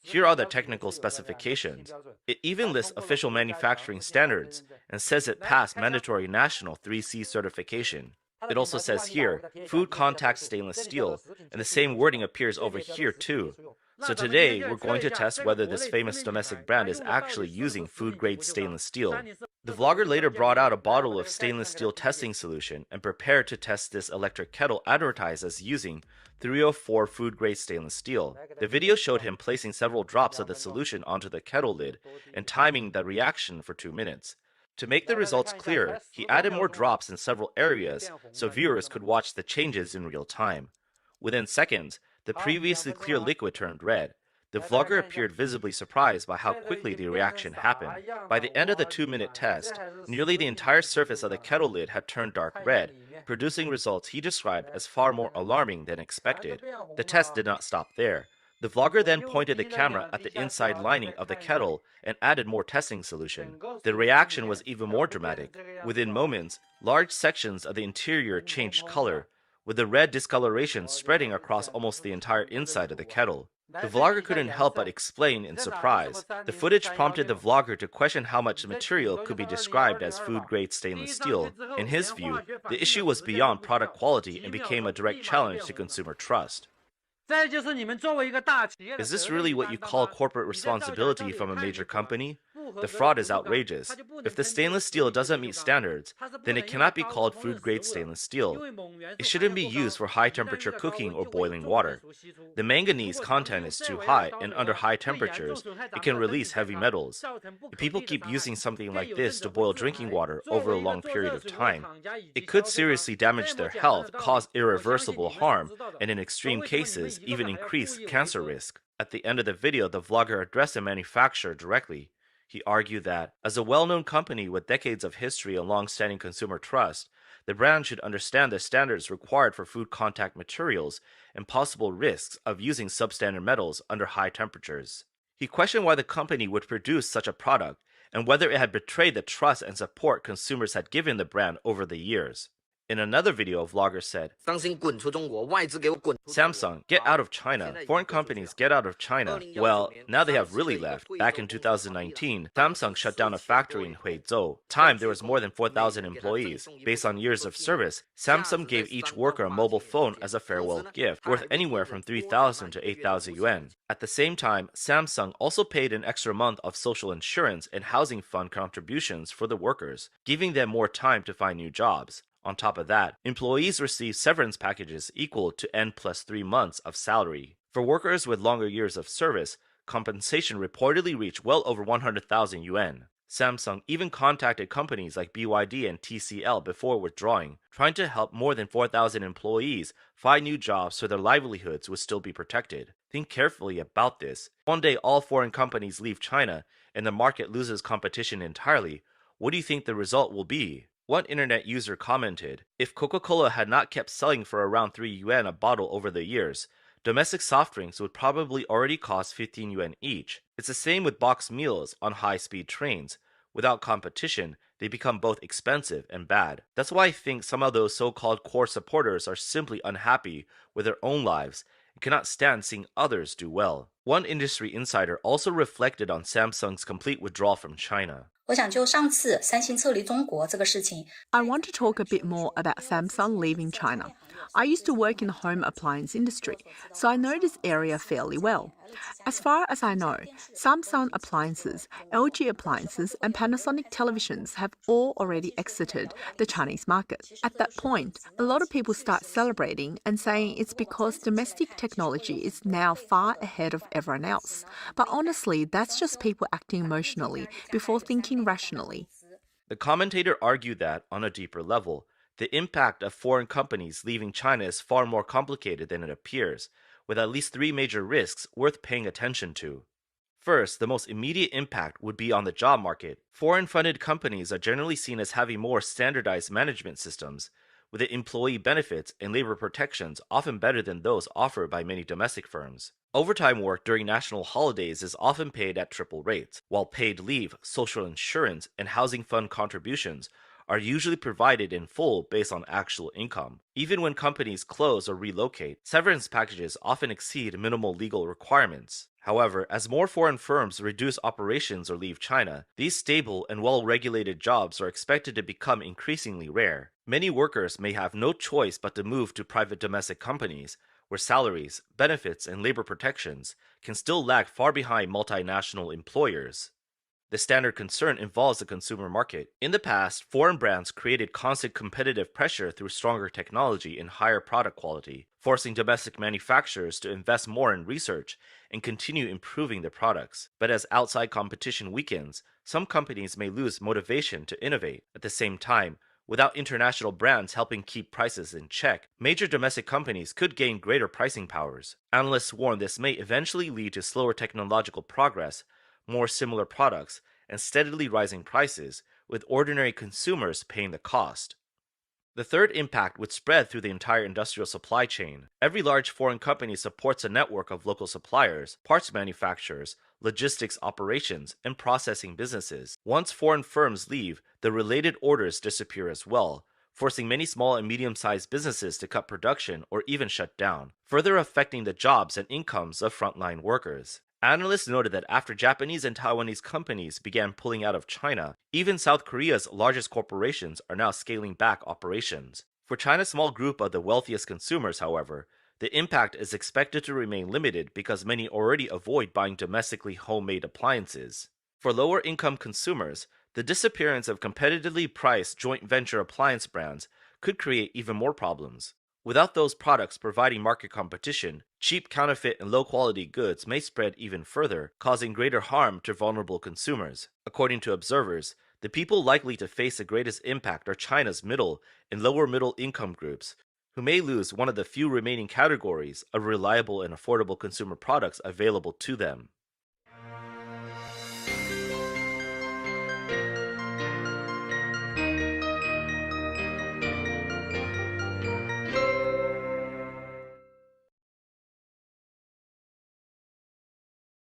Here are the technical specifications. It even lists official manufacturing standards and says it passed mandatory national 3C certification. It also says here, food contact stainless steel, and the same wording appears over here too. So today, we're going to test whether this famous domestic brand is actually using food-grade stainless steel. The vlogger later brought out a bottle of stainless steel testing solution and prepared to test this electric kettle advertised as using 304 food-grade stainless steel. The video showed him placing several drops of the solution onto the kettle lid and timing the reaction for 2 minutes. To make the results clearer, he added more drops in several areas so viewers could watch the changes in real time. Within seconds, the previously clear liquid turned red. The vlogger appeared visibly surprised by how quickly the reaction happened. By the end of the 2-minute test, nearly the entire surface of the kettle lid had turned dark red, producing results he described as far more alarming than expected. The test did not stop there. The vlogger then pointed the camera at the inside lining of the kettle and added more testing solution. The reaction was even more dramatic. Within moments, large sections of the interior changed color, with the red discoloration spreading across almost the entire inside of the kettle. The vlogger couldn't help but explain in surprise. The footage prompted the vlogger to question how much material could be described as food-grade stainless steel. In his view, the issue was beyond product quality and became a direct challenge to consumer trust. Is this really what you call corporate responsibility from a major company? The fraud is outrageous. If the stainless steel doesn't meet standards, then it cannot be called food-grade stainless steel. It shouldn't be used for high-temperature cooking or boiling water. The manganese content is too high, and under high temperatures, it can release heavy metals. If people keep using something like this to boil drinking water over a long period of time, it could seriously damage their health, cause irreversible harm, and in extreme cases, even increase cancer risk. At the end of the video, the vlogger addressed the manufacturer directly. He argued that, as a well-known company with decades of history and long-standing consumer trust, the brand should understand the standards required for food contact materials and possible risks of using substandard metals under high temperatures. He questioned why the company would produce such a product and whether it had betrayed the trust and support consumers had given the brand over the years. In another video, a vlogger said, Samsung, get out of China. Foreign companies, get out of China. Well, now they have really left. Back in 2019, Samsung shut down a factory in Huizhou. Time, there was more than 4,000 employees. Based on years of service, Samsung gave each worker a mobile phone as a farewell gift, worth anywhere from 3,000 to 8,000 yuan. At the same time, Samsung also paid an extra month of social insurance and housing fund contributions for the workers, giving them more time to find new jobs. On top of that, employees receive severance packages equal to N plus 3 months of salary. For workers with longer years of service, compensation reportedly reached well over 100,000 yuan. Samsung even contacted companies like BYD and TCL before withdrawing, trying to help more than 4,000 employees find new jobs so their livelihoods would still be protected. Think carefully about this. One day all foreign companies leave China and the market loses competition entirely. What do you think the result will be? One internet user commented, if Coca-Cola had not kept selling for around 3 yuan a bottle over the years, domestic soft drinks would probably already cost 15 yuan each. It's the same with boxed meals on high-speed trains. Without competition, they become both expensive and bad. That's why I think some of those so-called core supporters are simply unhappy with their own lives and cannot stand seeing others do well. One industry insider also reflected on Samsung's complete withdrawal from China. I want to talk a bit more about Samsung leaving China. I used to work in the home appliance industry, so I know this area fairly well. As far as I know, Samsung appliances, LG appliances, and Panasonic televisions have all already exited the Chinese market. At that point, a lot of people start celebrating and saying it's because domestic technology is now far ahead of everyone else. But honestly, that's just people acting emotionally before thinking rationally. The commentator argued that, on a deeper level, the impact of foreign companies leaving China is far more complicated than it appears, with at least 3 major risks worth paying attention to. First, the most immediate impact would be on the job market. Foreign-funded companies are generally seen as having more standardized management systems, with the employee benefits and labor protections often better than those offered by many domestic firms. Overtime work during national holidays is often paid at triple rates, while paid leave, social insurance, and housing fund contributions are usually provided in full based on actual income. Even when companies close or relocate, severance packages often exceed minimal legal requirements. However, as more foreign firms reduce operations or leave China, these stable and well-regulated jobs are expected to become increasingly rare. Many workers may have no choice but to move to private domestic companies, where salaries, benefits, and labor protections can still lag far behind multinational employers. The standard concern involves the consumer market. In the past, foreign brands created constant competitive pressure through stronger technology and higher product quality, forcing domestic manufacturers to invest more in research and continue improving their products. But as outside competition weakens, some companies may lose motivation to innovate. At the same time, without international brands helping keep prices in check, major domestic companies could gain greater pricing powers. Analysts warn this may eventually lead to slower technological progress, more similar products, and steadily rising prices, with ordinary consumers paying the cost. The third impact would spread through the entire industrial supply chain. Every large foreign company supports a network of local suppliers, parts manufacturers, logistics operations, and processing businesses. Once foreign firms leave, the related orders disappear as well, forcing many small and medium-sized businesses to cut production or even shut down, further affecting the jobs and incomes of frontline workers. Analysts noted that after Japanese and Taiwanese companies began pulling out of China, even South Korea's largest corporations are now scaling back operations. For China's small group of the wealthiest consumers, however, the impact is expected to remain limited because many already avoid buying domestically homemade appliances. For lower-income consumers, the disappearance of competitively priced joint venture appliance brands could create even more problems. Without those products providing market competition, cheap counterfeit and low-quality goods may spread even further, causing greater harm to vulnerable consumers. According to observers, the people likely to face the greatest impact are China's middle and lower middle income groups, who may lose one of the few remaining categories of reliable and affordable consumer products available to them.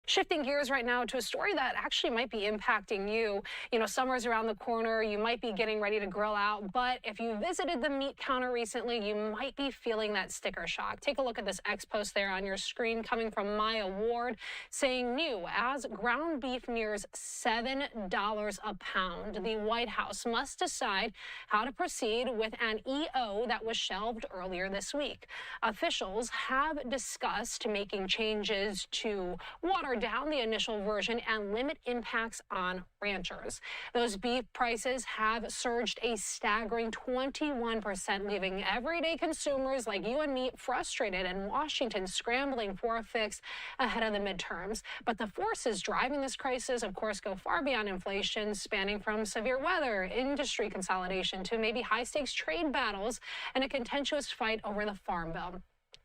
Shifting gears right now to a story that actually might be impacting you. You know, summer's around the corner. You might be getting ready to grill out. But if you visited the meat counter recently, you might be feeling that sticker shock. Take a look at this X post there on your screen coming from Maya Ward saying new as ground beef nears $7 a pound. The White House must decide how to proceed with an EO that was shelved earlier this week. Officials have discussed making changes to water down the initial version and limit impacts on ranchers. Those beef prices have surged a staggering 21%, leaving everyday consumers like you and me frustrated and Washington scrambling for a fix ahead of the midterms. But the forces driving this crisis, of course, go far beyond inflation, spanning from severe weather, industry consolidation, to maybe high-stakes trade battles and a contentious fight over the Farm Bill.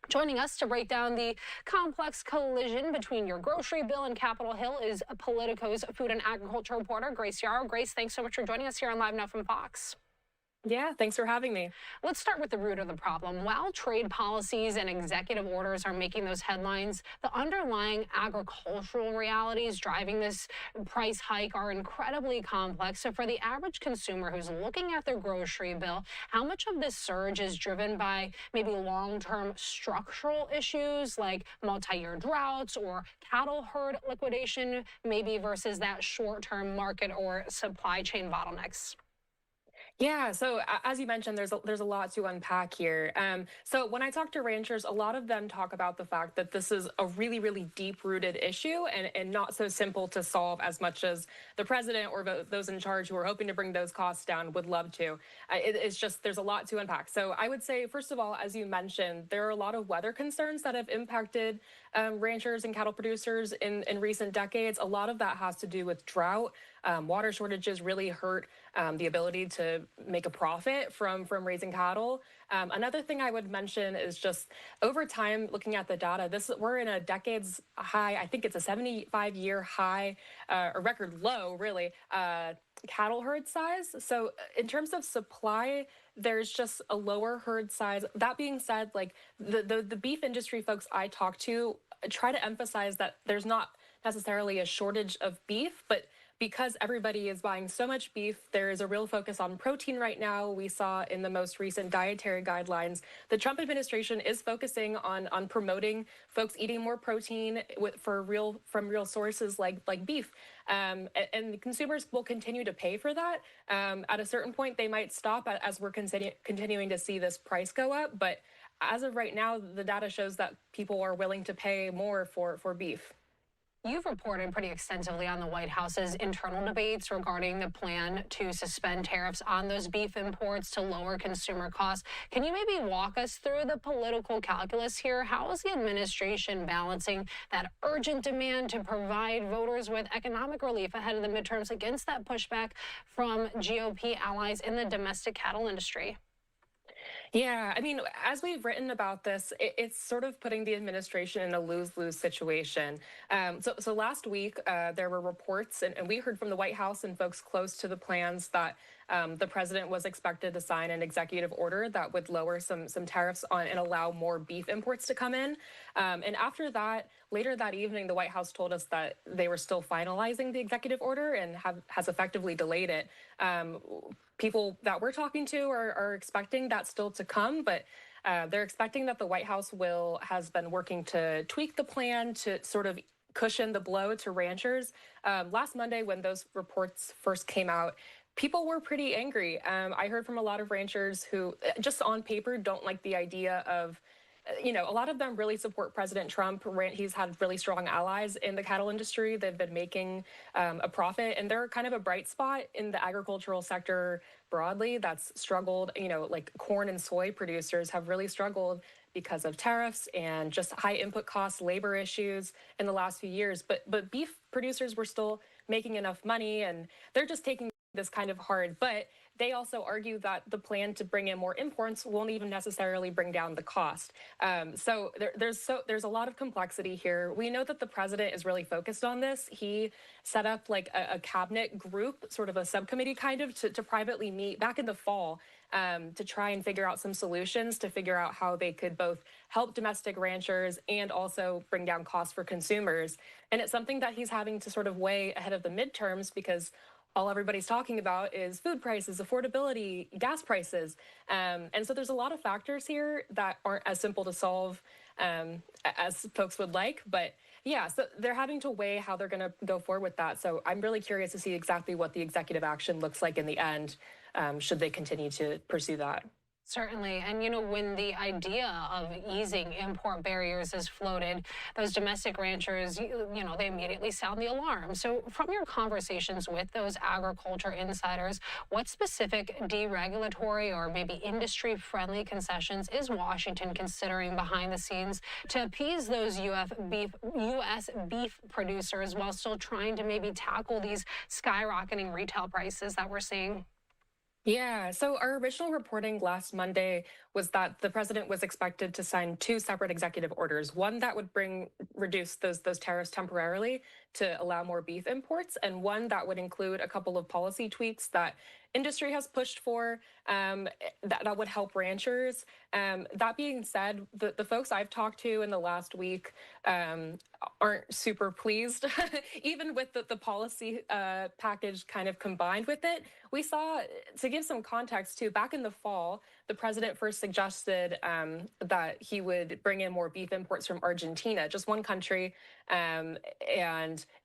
Joining us to break down the complex collision between your grocery bill and Capitol Hill is Politico's food and agriculture reporter, Grace Yarrow. Grace, thanks so much for joining us here on Live Now from Fox. Yeah, thanks for having me. Let's start with the root of the problem. While trade policies and executive orders are making those headlines, the underlying agricultural realities driving this price hike are incredibly complex. So for the average consumer who's looking at their grocery bill, how much of this surge is driven by maybe long-term structural issues like multi-year droughts or cattle herd liquidation, maybe versus that short-term market or supply chain bottlenecks? Yeah, so as you mentioned, there's a lot to unpack here. So when I talk to ranchers, a lot of them talk about the fact that this is a really, really deep-rooted issue and not so simple to solve as much as the president or those in charge who are hoping to bring those costs down would love to. It's just there's a lot to unpack. So I would say, first of all, as you mentioned, there are a lot of weather concerns that have impacted ranchers and cattle producers in recent decades. A lot of that has to do with drought. Water shortages really hurt the ability to make a profit from raising cattle. Another thing I would mention is just over time, looking at the data, we're in a decades high, I think it's a 75-year high, a record low, really, cattle herd size. So in terms of supply, there's just a lower herd size. That being said, like the beef industry folks I talk to try to emphasize that there's not necessarily a shortage of beef, but because everybody is buying so much beef, there is a real focus on protein right now. We saw in the most recent dietary guidelines, the Trump administration is focusing on promoting folks eating more protein from real sources like beef. And consumers will continue to pay for that. At a certain point, they might stop as we're continuing to see this price go up. But as of right now, the data shows that people are willing to pay more for beef. You've reported pretty extensively on the White House's internal debates regarding the plan to suspend tariffs on those beef imports to lower consumer costs. Can you maybe walk us through the political calculus here? How is the administration balancing that urgent demand to provide voters with economic relief ahead of the midterms against that pushback from GOP allies in the domestic cattle industry? Yeah, I mean, as we've written about this, it's sort of putting the administration in a lose-lose situation. So last week, there were reports, and we heard from the White House and folks close to the plans that the president was expected to sign an executive order that would lower some tariffs on and allow more beef imports to come in. And after that, later that evening, the White House told us that they were still finalizing the executive order and has effectively delayed it. People that we're talking to are expecting that still to come, but they're expecting that the White House has been working to tweak the plan to sort of cushion the blow to ranchers. Last Monday, when those reports first came out, people were pretty angry. I heard from a lot of ranchers who, just on paper, don't like the idea of, a lot of them really support President Trump. He's had really strong allies in the cattle industry. They've been making a profit, and they're kind of a bright spot in the agricultural sector broadly that's struggled. Like corn and soy producers have really struggled because of tariffs and just high input costs, labor issues in the last few years. But beef producers were still making enough money, and they're just taking this kind of hard. But they also argue that the plan to bring in more imports won't even necessarily bring down the cost. So there's a lot of complexity here. We know that the president is really focused on this. He set up like a cabinet group, sort of a subcommittee kind of, to privately meet back in the fall to try and figure out some solutions, to figure out how they could both help domestic ranchers and also bring down costs for consumers. And it's something that he's having to sort of weigh ahead of the midterms, because all everybody's talking about is food prices, affordability, gas prices. And so there's a lot of factors here that aren't as simple to solve as folks would like. But yeah, so they're having to weigh how they're going to go forward with that. So I'm really curious to see exactly what the executive action looks like in the end, should they continue to pursue that. Certainly. And, when the idea of easing import barriers is floated, those domestic ranchers, they immediately sound the alarm. So from your conversations with those agriculture insiders, what specific deregulatory or maybe industry-friendly concessions is Washington considering behind the scenes to appease those U.S. beef producers while still trying to maybe tackle these skyrocketing retail prices that we're seeing? Yeah, so our original reporting last Monday was that the president was expected to sign two separate executive orders, one that would reduce those tariffs temporarily to allow more beef imports, and one that would include a couple of policy tweaks that industry has pushed for that would help ranchers. That being said, the folks I've talked to in the last week aren't super pleased, even with the policy package kind of combined with it. We saw, to give some context too, back in the fall, the president first suggested that he would bring in more beef imports from Argentina, just one country, and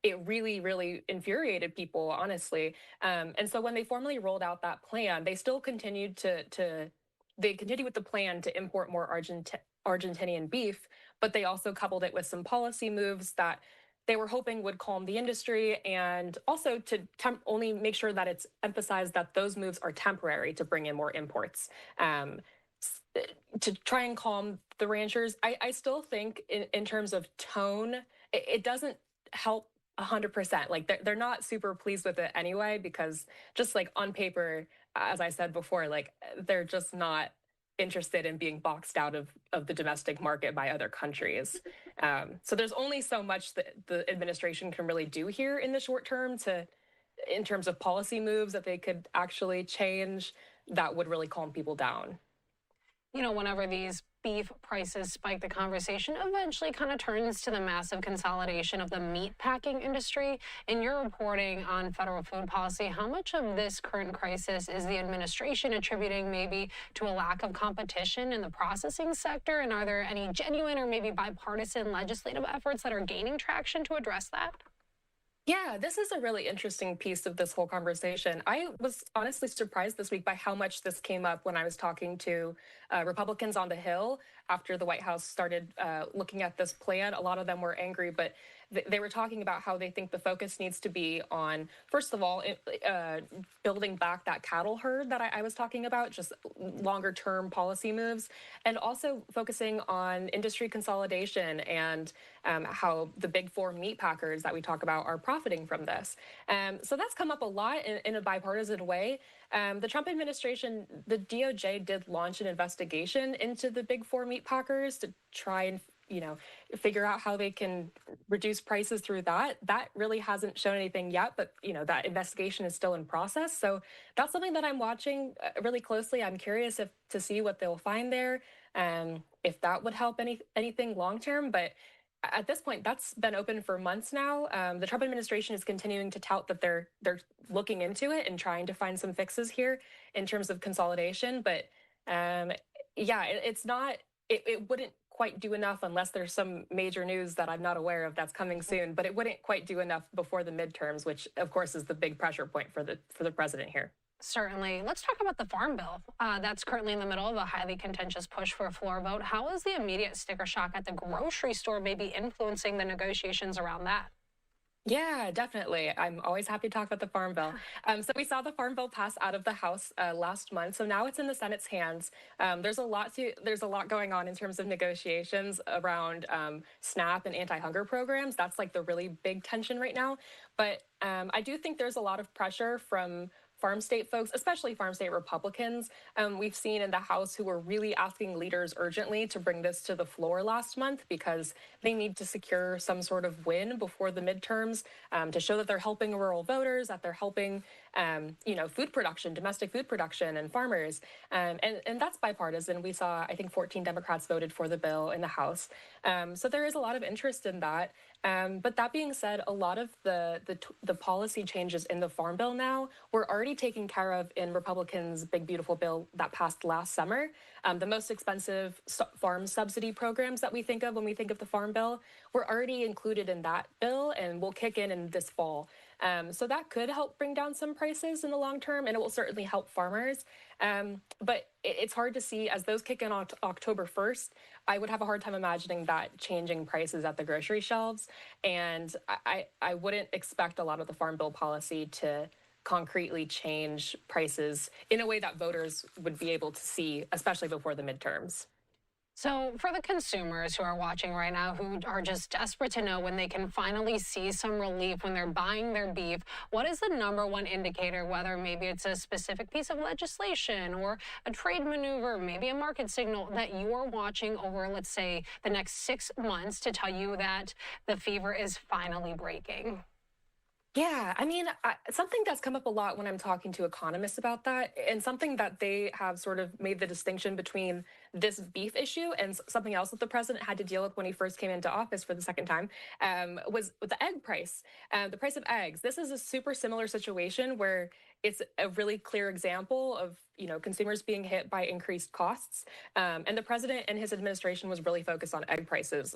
it really, really infuriated people, honestly. And so when they formally rolled out that plan, they still continued they continued with the plan to import more Argentinian beef, but they also coupled it with some policy moves that they were hoping would calm the industry, and also to only make sure that it's emphasized that those moves are temporary to bring in more imports. To try and calm the ranchers, I still think in terms of tone, it doesn't help 100%. Like they're not super pleased with it anyway, because just like on paper, as I said before, like they're just not interested in being boxed out of the domestic market by other countries. So there's only so much that the administration can really do here in the short term in terms of policy moves that they could actually change that would really calm people down. Whenever these beef prices spike, the conversation eventually kind of turns to the massive consolidation of the meat packing industry. In your reporting on federal food policy, how much of this current crisis is the administration attributing maybe to a lack of competition in the processing sector? And are there any genuine or maybe bipartisan legislative efforts that are gaining traction to address that? Yeah, this is a really interesting piece of this whole conversation. I was honestly surprised this week by how much this came up when I was talking to Republicans on the Hill after the White House started looking at this plan. A lot of them were angry, but they were talking about how they think the focus needs to be on, first of all, building back that cattle herd that I was talking about, just longer term policy moves, and also focusing on industry consolidation and how the big four meat packers that we talk about are profiting from this. So that's come up a lot in a bipartisan way. The Trump administration, the DOJ did launch an investigation into the big four meat packers to try and figure out how they can reduce prices through that. That really hasn't shown anything yet, but that investigation is still in process. So that's something that I'm watching really closely. I'm curious to see what they'll find there, if that would help anything long term. But at this point, that's been open for months now. The Trump administration is continuing to tout that they're looking into it and trying to find some fixes here in terms of consolidation. But it's not. It wouldn't quite do enough unless there's some major news that I'm not aware of that's coming soon. But it wouldn't quite do enough before the midterms, which of course is the big pressure point for the president here. Certainly. Let's talk about the Farm Bill. That's currently in the middle of a highly contentious push for a floor vote. How is the immediate sticker shock at the grocery store maybe influencing the negotiations around that? Yeah, definitely. I'm always happy to talk about the Farm Bill. So we saw the Farm Bill pass out of the House last month. So now it's in the Senate's hands. There's a lot going on in terms of negotiations around SNAP and anti-hunger programs. That's like the really big tension right now. But I do think there's a lot of pressure from farm state folks, especially farm state Republicans, we've seen in the House who were really asking leaders urgently to bring this to the floor last month because they need to secure some sort of win before the midterms to show that they're helping rural voters, that they're helping food production, domestic food production and farmers. And that's bipartisan. We saw, I think 14 Democrats voted for the bill in the House. So there is a lot of interest in that. But that being said, a lot of the policy changes in the Farm Bill now were already taken care of in Republicans' Big Beautiful Bill that passed last summer. The most expensive farm subsidy programs that we think of when we think of the Farm Bill were already included in that bill and will kick in this fall. So that could help bring down some prices in the long term, and it will certainly help farmers. But it's hard to see as those kick in on October 1st. I would have a hard time imagining that changing prices at the grocery shelves. And I wouldn't expect a lot of the Farm Bill policy to concretely change prices in a way that voters would be able to see, especially before the midterms. So for the consumers who are watching right now, who are just desperate to know when they can finally see some relief when they're buying their beef, what is the #1 indicator, whether maybe it's a specific piece of legislation or a trade maneuver, maybe a market signal that you're watching over, let's say, the next 6 months to tell you that the fever is finally breaking? Yeah, I mean, something that's come up a lot when I'm talking to economists about that, and something that they have sort of made the distinction between this beef issue and something else that the president had to deal with when he first came into office for the second time, was with the egg price, the price of eggs. This is a super similar situation where it's a really clear example of consumers being hit by increased costs. And the president and his administration was really focused on egg prices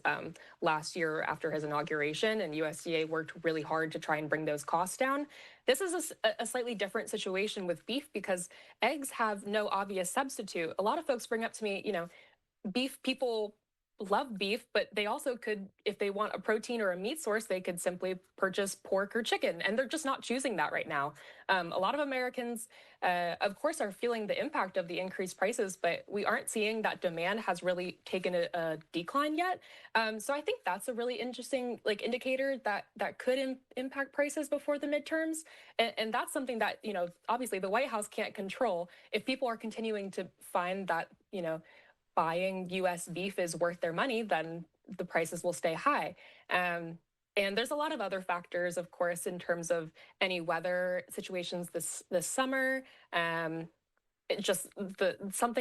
last year after his inauguration, and USDA worked really hard to try and bring those costs down. This is a slightly different situation with beef because eggs have no obvious substitute. A lot of folks bring up to me, beef people love beef, but they also could, if they want a protein or a meat source, they could simply purchase pork or chicken, and they're just not choosing that right now. A lot of Americans, of course, are feeling the impact of the increased prices, but we aren't seeing that demand has really taken a decline yet. So I think that's a really interesting indicator that could impact prices before the midterms, and that's something that obviously the White House can't control. If people are continuing to find that buying U.S. beef is worth their money, then the prices will stay high. And there's a lot of other factors, of course, in terms of any weather situations this summer. Something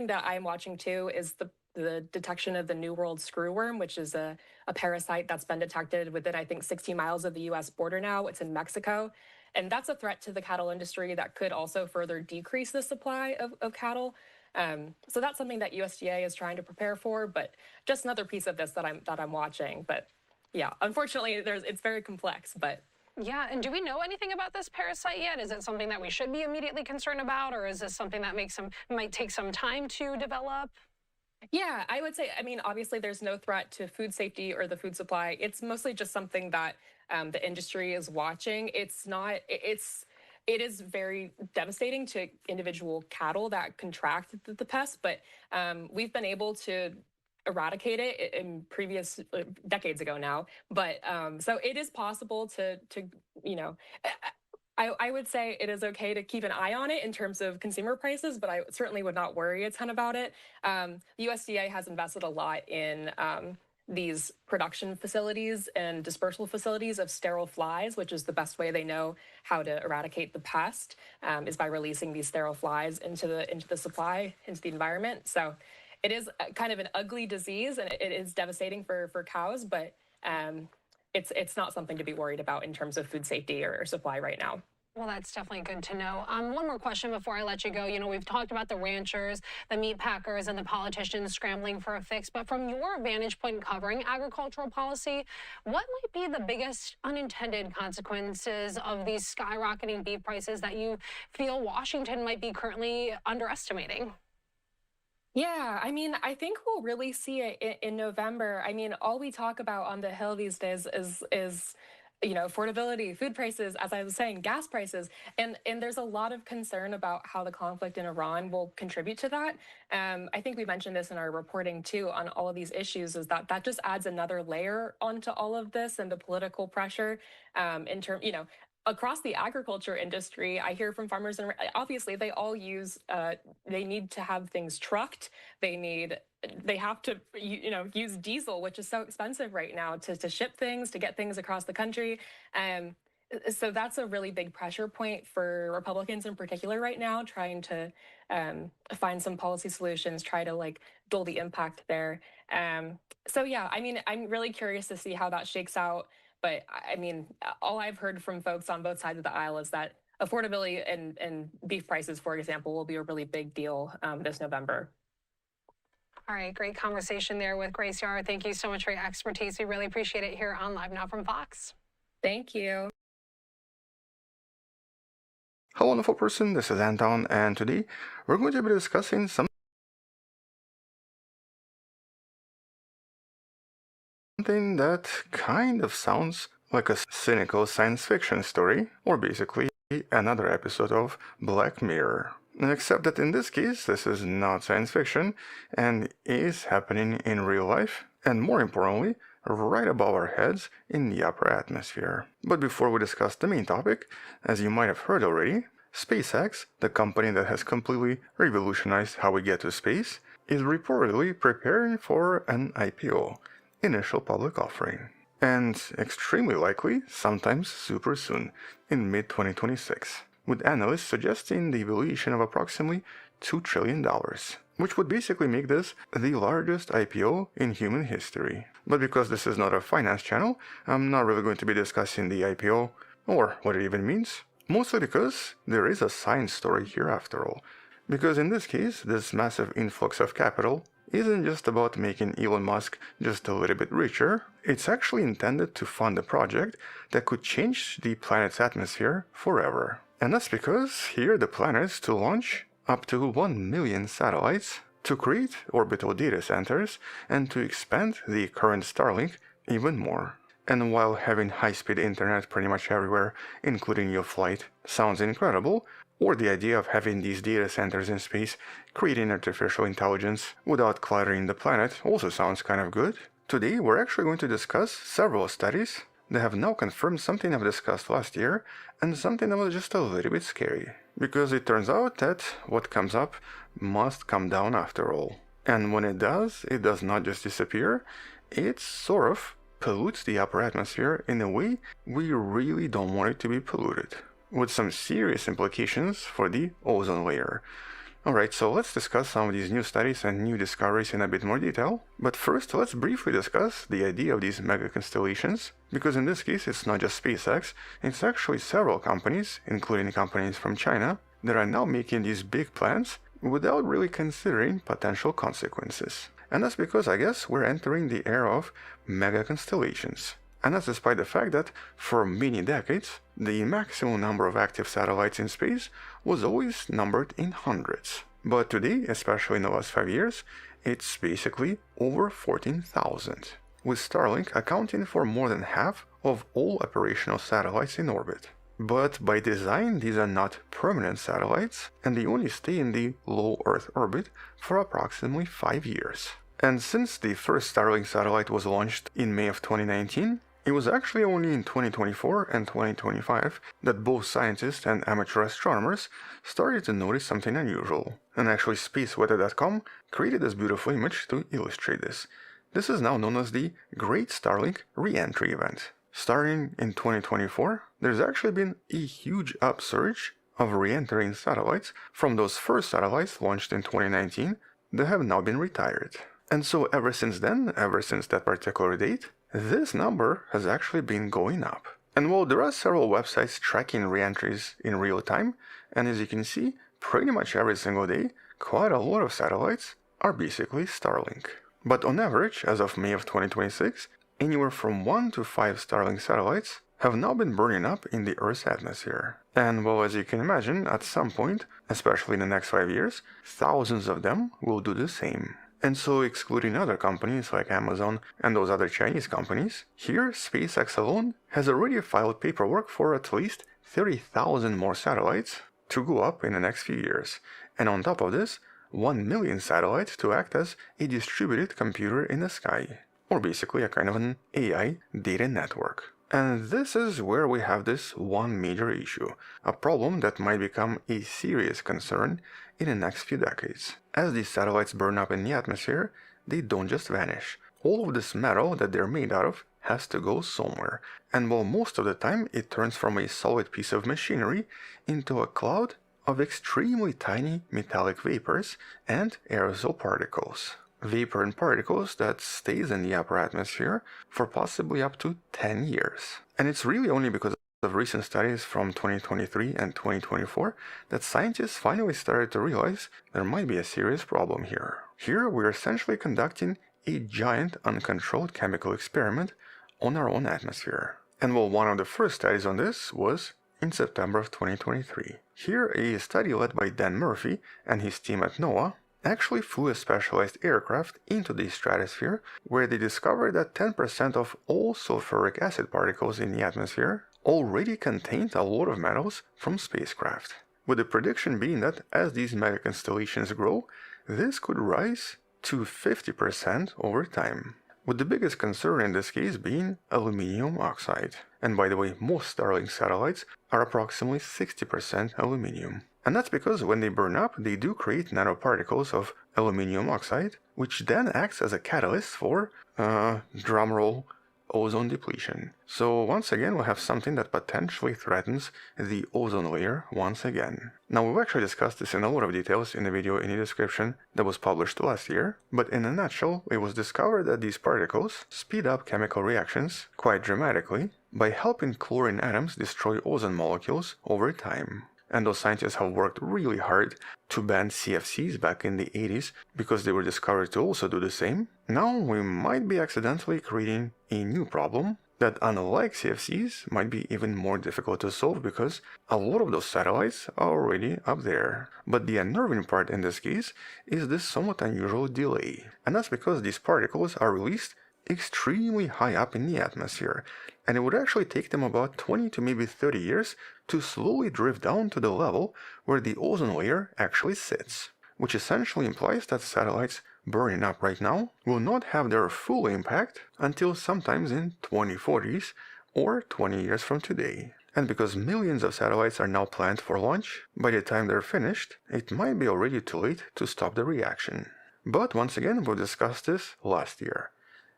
that I'm watching too is the detection of the New World screwworm, which is a parasite that's been detected within, I think, 60 miles of the U.S. border now. It's in Mexico. And that's a threat to the cattle industry that could also further decrease the supply of cattle. So that's something that USDA is trying to prepare for, but just another piece of this that I'm watching. But yeah, unfortunately, it's very complex. But yeah, and do we know anything about this parasite yet? Is it something that we should be immediately concerned about, or is this something that might take some time to develop? Yeah, I would say, I mean, obviously there's no threat to food safety or the food supply. It's mostly just something that the industry is watching. It's not, it is very devastating to individual cattle that contract the pest, but we've been able to eradicate it in previous decades ago now. But so it is possible to, you know, I would say it is okay to keep an eye on it in terms of consumer prices, but I certainly would not worry a ton about it. The USDA has invested a lot in these production facilities and dispersal facilities of sterile flies, which is the best way they know how to eradicate the pest, is by releasing these sterile flies into the supply, into the environment. So it is kind of an ugly disease, and it is devastating for cows, but it's not something to be worried about in terms of food safety or supply right now. Well, that's definitely good to know. One more question before I let you go. You know, we've talked about the ranchers, the meat packers, and the politicians scrambling for a fix. But from your vantage point covering agricultural policy, what might be the biggest unintended consequences of these skyrocketing beef prices that you feel Washington might be currently underestimating? Yeah, I mean, I think we'll really see it in November. I mean, all we talk about on the Hill these days is affordability, food prices, as I was saying, gas prices, and there's a lot of concern about how the conflict in Iran will contribute to that. I think we mentioned this in our reporting too on all of these issues. Is that just adds another layer onto all of this and the political pressure in terms, across the agriculture industry. I hear from farmers, and obviously they all use, they need to have things trucked. They have to, use diesel, which is so expensive right now to ship things, to get things across the country. So that's a really big pressure point for Republicans in particular right now, trying to find some policy solutions, try to dull the impact there. So yeah, I mean, I'm really curious to see how that shakes out. But I mean, all I've heard from folks on both sides of the aisle is that affordability and beef prices, for example, will be a really big deal this November. All right, great conversation there with Grace Yard. Thank you so much for your expertise. We really appreciate it here on Live Now from Fox. Thank you. Hello, wonderful person. This is Anton, and today we're going to be discussing something that kind of sounds like a cynical science fiction story, or basically another episode of Black Mirror. Except that in this case, this is not science fiction and is happening in real life, and more importantly, right above our heads in the upper atmosphere. But before we discuss the main topic, as you might have heard already, SpaceX, the company that has completely revolutionized how we get to space, is reportedly preparing for an IPO, initial public offering, and extremely likely sometimes super soon, in mid-2026, with analysts suggesting the valuation of approximately $2 trillion, which would basically make this the largest IPO in human history. But because this is not a finance channel, I'm not really going to be discussing the IPO or what it even means, mostly because there is a science story here after all. Because in this case, this massive influx of capital isn't just about making Elon Musk just a little bit richer, it's actually intended to fund a project that could change the planet's atmosphere forever. And that's because here the plan is to launch up to 1 million satellites, to create orbital data centers, and to expand the current Starlink even more. And while having high-speed internet pretty much everywhere, including your flight, sounds incredible, or the idea of having these data centers in space creating artificial intelligence without cluttering the planet also sounds kind of good, today we're actually going to discuss several studies that have now confirmed something I've discussed last year and something that was just a little bit scary. Because it turns out that what comes up must come down after all. And when it does not just disappear, it sort of pollutes the upper atmosphere in a way we really don't want it to be polluted, with some serious implications for the ozone layer. Alright, so let's discuss some of these new studies and new discoveries in a bit more detail. But first, let's briefly discuss the idea of these mega constellations, because in this case it's not just SpaceX, it's actually several companies, including companies from China, that are now making these big plans without really considering potential consequences. And that's because I guess we're entering the era of mega constellations. And that's despite the fact that, for many decades, the maximum number of active satellites in space was always numbered in hundreds. But today, especially in the last 5 years, it's basically over 14,000, with Starlink accounting for more than half of all operational satellites in orbit. But by design, these are not permanent satellites, and they only stay in the low Earth orbit for approximately 5 years. And since the first Starlink satellite was launched in May of 2019, it was actually only in 2024 and 2025 that both scientists and amateur astronomers started to notice something unusual. And actually spaceweather.com created this beautiful image to illustrate this. This is now known as the Great Starlink Re-Entry Event. Starting in 2024, there's actually been a huge upsurge of re-entering satellites from those first satellites launched in 2019 that have now been retired. And so ever since then, ever since that particular date, this number has actually been going up. And while there are several websites tracking re-entries in real time, and as you can see, pretty much every single day, quite a lot of satellites are basically Starlink. But on average, as of May of 2026, anywhere from 1 to 5 Starlink satellites have now been burning up in the Earth's atmosphere. And well, as you can imagine, at some point, especially in the next 5 years, thousands of them will do the same. And so, excluding other companies like Amazon and those other Chinese companies, here SpaceX alone has already filed paperwork for at least 30,000 more satellites to go up in the next few years. And on top of this, 1 million satellites to act as a distributed computer in the sky, or basically a kind of an AI data network. And this is where we have this one major issue, a problem that might become a serious concern in the next few decades. As these satellites burn up in the atmosphere, they don't just vanish. All of this metal that they're made out of has to go somewhere, and while most of the time it turns from a solid piece of machinery into a cloud of extremely tiny metallic vapors and aerosol particles. Vapor and particles that stays in the upper atmosphere for possibly up to 10 years. And it's really only because of recent studies from 2023 and 2024 that scientists finally started to realize there might be a serious problem here. Here we're essentially conducting a giant uncontrolled chemical experiment on our own atmosphere. And well, one of the first studies on this was in September of 2023. Here, a study led by Dan Murphy and his team at NOAA actually flew a specialized aircraft into the stratosphere, where they discovered that 10% of all sulfuric acid particles in the atmosphere already contained a lot of metals from spacecraft, with the prediction being that as these mega constellations grow, this could rise to 50% over time, with the biggest concern in this case being aluminium oxide. And by the way, most Starlink satellites are approximately 60% aluminium. And that's because when they burn up, they do create nanoparticles of aluminium oxide, which then acts as a catalyst for, drumroll, ozone depletion. So once again, we'll have something that potentially threatens the ozone layer once again. Now, we've actually discussed this in a lot of details in the video in the description that was published last year, but in a nutshell, it was discovered that these particles speed up chemical reactions quite dramatically by helping chlorine atoms destroy ozone molecules over time. And those scientists have worked really hard to ban CFCs back in the 80s because they were discovered to also do the same. Now we might be accidentally creating a new problem that, unlike CFCs, might be even more difficult to solve because a lot of those satellites are already up there. But the unnerving part in this case is this somewhat unusual delay. And that's because these particles are released extremely high up in the atmosphere, and it would actually take them about 20 to maybe 30 years to slowly drift down to the level where the ozone layer actually sits, which essentially implies that satellites burning up right now will not have their full impact until sometimes in 2040s or 20 years from today. And because millions of satellites are now planned for launch, by the time they're finished, it might be already too late to stop the reaction. But once again, we discussed this last year.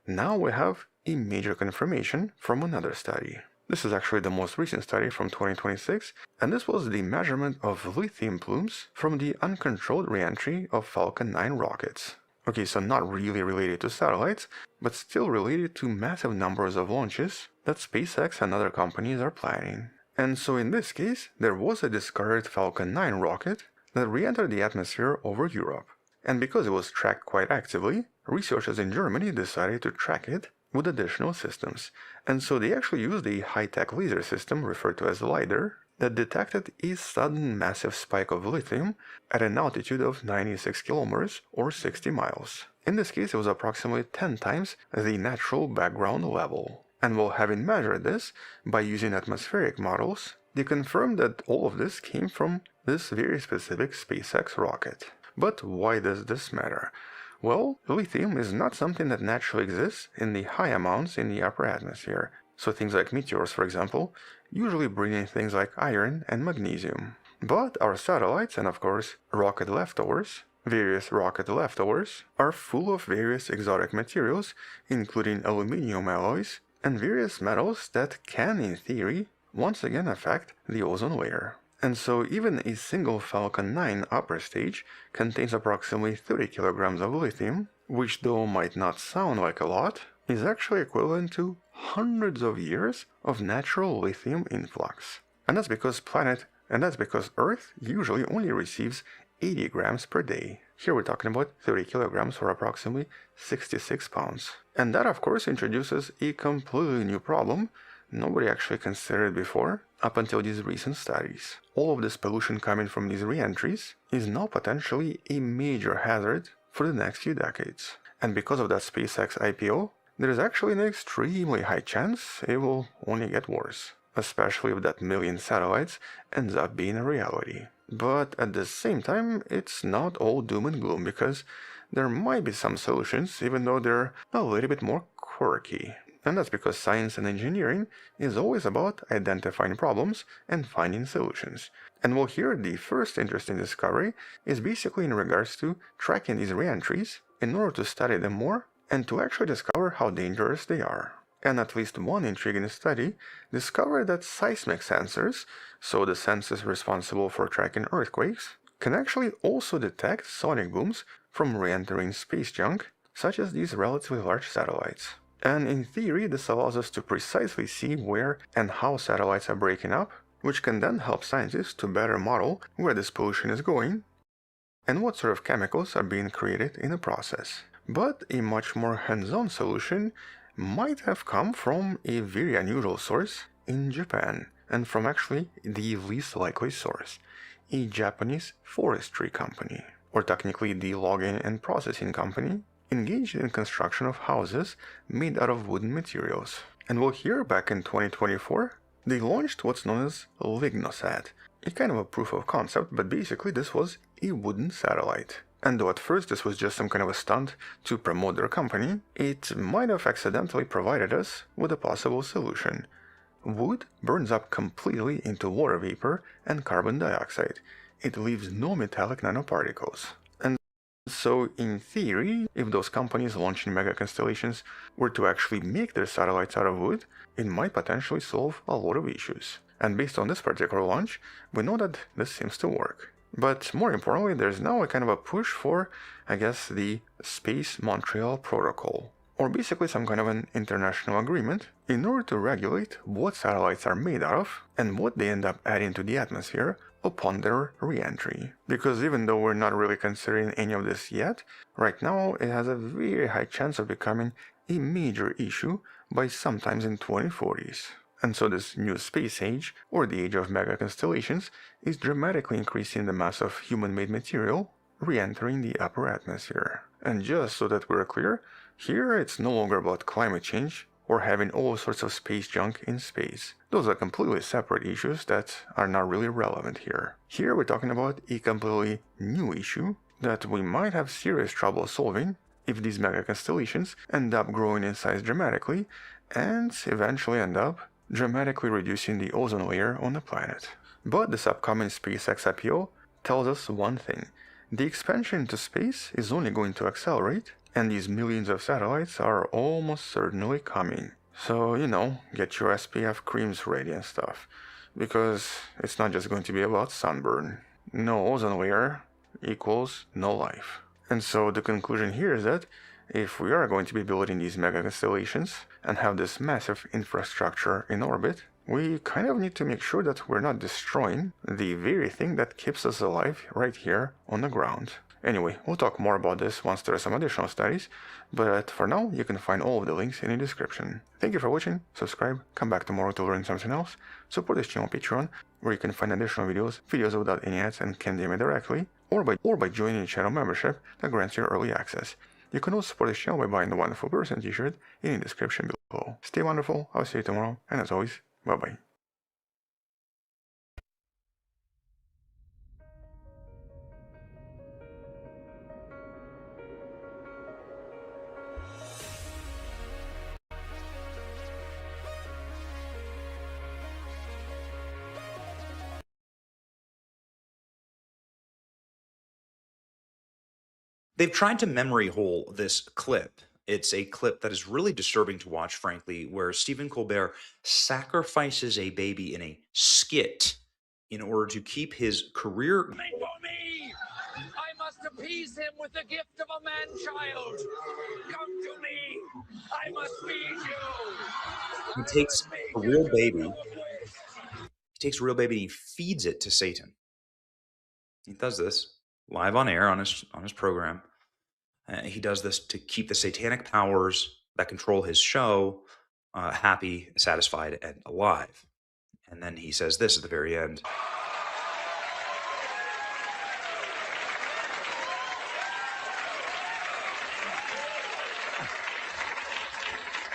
Now we have a major confirmation from another study. This is actually the most recent study from 2026, and this was the measurement of lithium plumes from the uncontrolled re-entry of Falcon 9 rockets. Okay, so not really related to satellites, but still related to massive numbers of launches that SpaceX and other companies are planning. And so in this case, there was a discarded Falcon 9 rocket that re-entered the atmosphere over Europe. And because it was tracked quite actively, researchers in Germany decided to track it with additional systems. And so they actually used a high-tech laser system referred to as LiDAR that detected a sudden massive spike of lithium at an altitude of 96 kilometers or 60 miles. In this case, it was approximately 10 times the natural background level. And while having measured this by using atmospheric models, they confirmed that all of this came from this very specific SpaceX rocket. But why does this matter? Well, lithium is not something that naturally exists in the high amounts in the upper atmosphere. So things like meteors, for example, usually bring in things like iron and magnesium. But our satellites and of course various rocket leftovers, are full of various exotic materials, including aluminum alloys and various metals that can, in theory, once again affect the ozone layer. And so even a single Falcon 9 upper stage contains approximately 30 kilograms of lithium, which though might not sound like a lot, is actually equivalent to hundreds of years of natural lithium influx. And that's because Earth usually only receives 80 grams per day. Here we're talking about 30 kilograms or approximately 66 pounds. And that of course introduces a completely new problem nobody actually considered before, up until these recent studies. All of this pollution coming from these re-entries is now potentially a major hazard for the next few decades. And because of that SpaceX IPO, there is actually an extremely high chance it will only get worse, especially if that million satellites ends up being a reality. But at the same time, it's not all doom and gloom, because there might be some solutions, even though they're a little bit more quirky. And that's because science and engineering is always about identifying problems and finding solutions. And well, here the first interesting discovery is basically in regards to tracking these re-entries in order to study them more and to actually discover how dangerous they are. And at least one intriguing study discovered that seismic sensors, so the sensors responsible for tracking earthquakes, can actually also detect sonic booms from re-entering space junk, such as these relatively large satellites. And in theory, this allows us to precisely see where and how satellites are breaking up, which can then help scientists to better model where this pollution is going and what sort of chemicals are being created in the process. But a much more hands-on solution might have come from a very unusual source in Japan, and from actually the least likely source, a Japanese forestry company, or technically the logging and processing company, engaged in construction of houses made out of wooden materials. And well, here back in 2024, they launched what's known as LignoSat, a kind of a proof of concept, but basically this was a wooden satellite. And though at first this was just some kind of a stunt to promote their company, it might have accidentally provided us with a possible solution. Wood burns up completely into water vapor and carbon dioxide. It leaves no metallic nanoparticles. So in theory, if those companies launching mega constellations were to actually make their satellites out of wood, it might potentially solve a lot of issues. And based on this particular launch, we know that this seems to work. But more importantly, there's now a kind of a push for, I guess, the Space Montreal Protocol, or basically some kind of an international agreement in order to regulate what satellites are made out of and what they end up adding to the atmosphere upon their re-entry. Because even though we're not really considering any of this yet, right now it has a very high chance of becoming a major issue by sometimes in 2040s. And so this new space age, or the age of mega constellations, is dramatically increasing the mass of human-made material re-entering the upper atmosphere. And just so that we're clear, here it's no longer about climate change or having all sorts of space junk in space. Those are completely separate issues that are not really relevant here. Here we're talking about a completely new issue that we might have serious trouble solving if these mega constellations end up growing in size dramatically and eventually end up dramatically reducing the ozone layer on the planet. But this upcoming SpaceX IPO tells us one thing: the expansion into space is only going to accelerate, and these millions of satellites are almost certainly coming. So, you know, get your SPF creams ready and stuff, because it's not just going to be about sunburn. No ozone layer equals no life. And so the conclusion here is that if we are going to be building these mega constellations and have this massive infrastructure in orbit, we kind of need to make sure that we're not destroying the very thing that keeps us alive right here on the ground. Anyway, we'll talk more about this once there are some additional studies, but for now, you can find all of the links in the description. Thank you for watching, subscribe, come back tomorrow to learn something else, support this channel on Patreon, where you can find additional videos without any ads and can DM me directly, or by joining the channel membership that grants you early access. You can also support this channel by buying the Wonderful Person t-shirt in the description below. Stay wonderful, I'll see you tomorrow, and as always, bye bye. They've tried to memory hole this clip. It's a clip that is really disturbing to watch, frankly, where Stephen Colbert sacrifices a baby in a skit in order to keep his career. For me! I must appease him with the gift of a man-child. Come to me. I must feed you. He takes a real baby. He takes a real baby and he feeds it to Satan. He does this live on air on his program. He does this to keep the satanic powers that control his show happy, satisfied, and alive. And then he says this at the very end.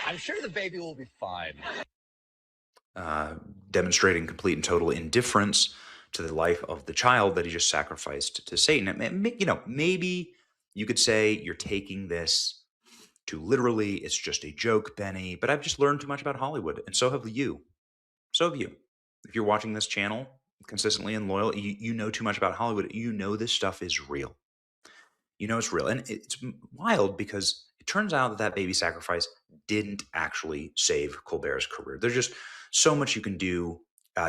I'm sure the baby will be fine. Demonstrating complete and total indifference to the life of the child that he just sacrificed to Satan. And, you know, maybe you could say you're taking this too literally. It's just a joke, Benny. But I've just learned too much about Hollywood, and so have you. So have you. If you're watching this channel consistently and loyal, you know too much about Hollywood. You know this stuff is real. You know it's real. And it's wild because it turns out that baby sacrifice didn't actually save Colbert's career. There's just so much you can do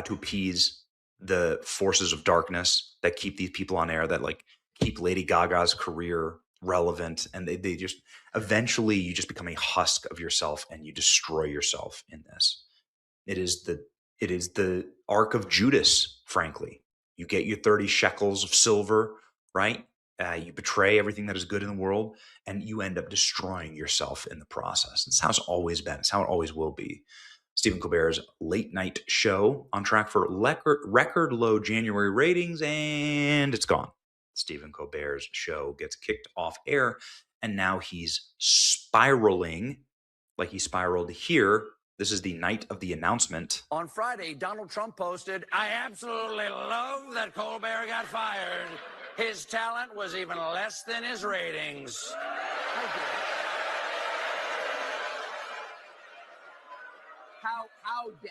to appease the forces of darkness that keep these people on air, that like keep Lady Gaga's career relevant. And they just, eventually you just become a husk of yourself and you destroy yourself in this. It is the arc of Judas, frankly. You get your 30 shekels of silver, right? You betray everything that is good in the world, and you end up destroying yourself in the process. It's how it's always been. It's how it always will be. Stephen Colbert's late night show on track for record low January ratings, and it's gone. Stephen Colbert's show gets kicked off air, and now he's spiraling like he spiraled here. This is the night of the announcement. On Friday, Donald Trump posted, I absolutely love that Colbert got fired. His talent was even less than his ratings.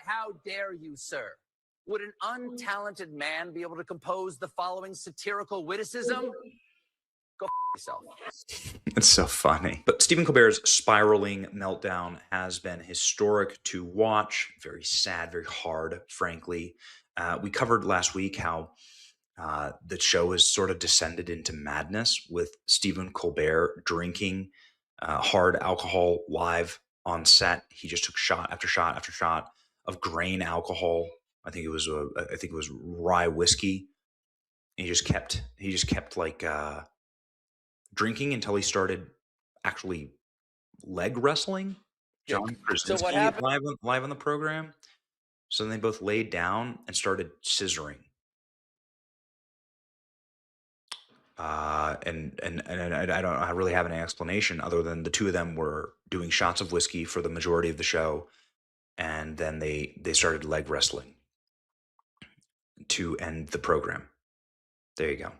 How dare you, sir? Would an untalented man be able to compose the following satirical witticism? Go yourself. It's so funny. But Stephen Colbert's spiraling meltdown has been historic to watch. Very sad, very hard, frankly. We covered last week how the show has sort of descended into madness with Stephen Colbert drinking hard alcohol live on set. He just took shot after shot after shot of grain alcohol. I think it was rye whiskey. And he just kept like drinking until he started actually leg wrestling. John Krasinski So what happened? live on the program. So then they both laid down and started scissoring. And I don't really have any explanation other than the two of them were doing shots of whiskey for the majority of the show, and then they started leg wrestling to end the program. There you go.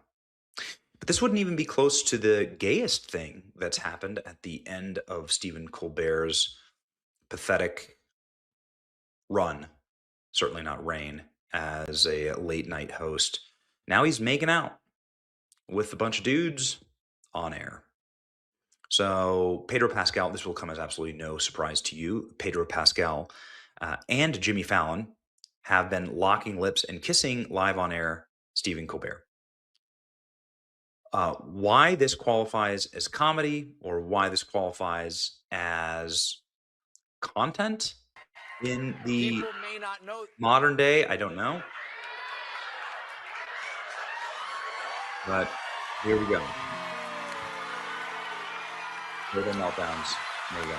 But this wouldn't even be close to the gayest thing that's happened at the end of Stephen Colbert's pathetic run, certainly not reign, as a late night host. Now he's making out with a bunch of dudes on air. So Pedro Pascal, this will come as absolutely no surprise to you. Pedro Pascal and Jimmy Fallon have been locking lips and kissing live on air Stephen Colbert. Why this qualifies as comedy or why this qualifies as content in the modern day, I don't know. But here we go. Further meltdowns. There you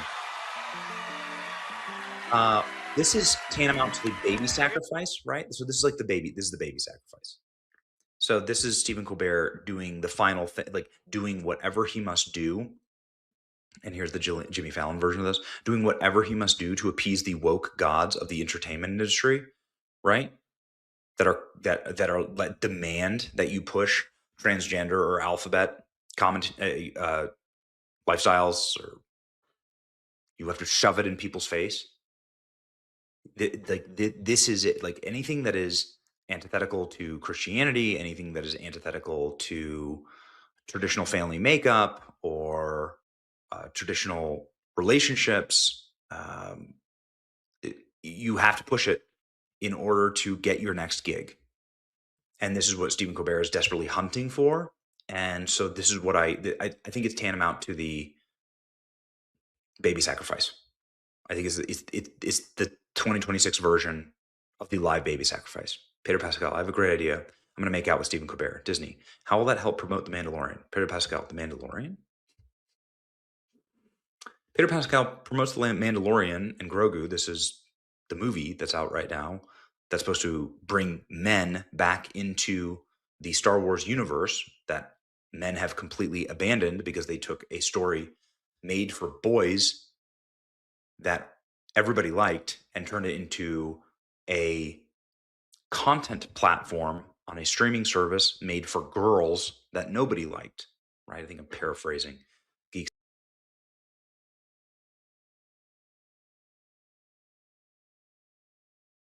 go. This is tantamount to the baby sacrifice, right? So this is like the baby. This is the baby sacrifice. So this is Stephen Colbert doing the final thing, like doing whatever he must do. And here's the Jimmy Fallon version of this: doing whatever he must do to appease the woke gods of the entertainment industry, right? That demand that you push transgender or alphabet lifestyles, or you have to shove it in people's face. This is it. Like anything that is antithetical to Christianity, anything that is antithetical to traditional family makeup or traditional relationships, you have to push it in order to get your next gig. And this is what Stephen Colbert is desperately hunting for. And so this is what I think it's tantamount to the baby sacrifice. I think it's the 2026 version of the live baby sacrifice. Peter Pascal, I have a great idea. I'm going to make out with Stephen Colbert. Disney, how will that help promote The Mandalorian? Peter Pascal, The Mandalorian? Peter Pascal promotes The Mandalorian and Grogu. This is the movie that's out right now that's supposed to bring men back into the Star Wars universe that men have completely abandoned because they took a story made for boys that everybody liked and turned it into a content platform on a streaming service made for girls that nobody liked, right? I think I'm paraphrasing. Geeks.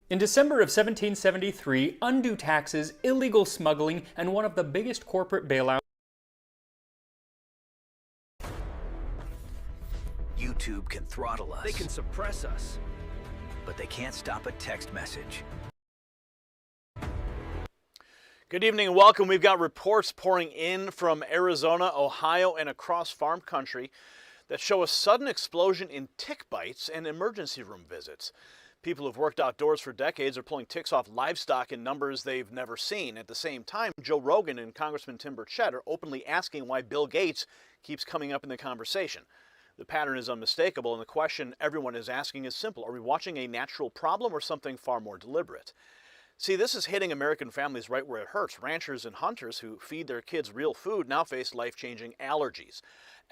In December of 1773, undue taxes, illegal smuggling, and one of the biggest corporate bailouts. YouTube can throttle us. They can suppress us. But they can't stop a text message. Good evening and welcome. We've got reports pouring in from Arizona, Ohio, and across farm country that show a sudden explosion in tick bites and emergency room visits. People who've worked outdoors for decades are pulling ticks off livestock in numbers they've never seen. At the same time, Joe Rogan and Congressman Tim Burchett are openly asking why Bill Gates keeps coming up in the conversation. The pattern is unmistakable, and the question everyone is asking is simple. Are we watching a natural problem or something far more deliberate? See, this is hitting American families right where it hurts. Ranchers and hunters who feed their kids real food now face life-changing allergies.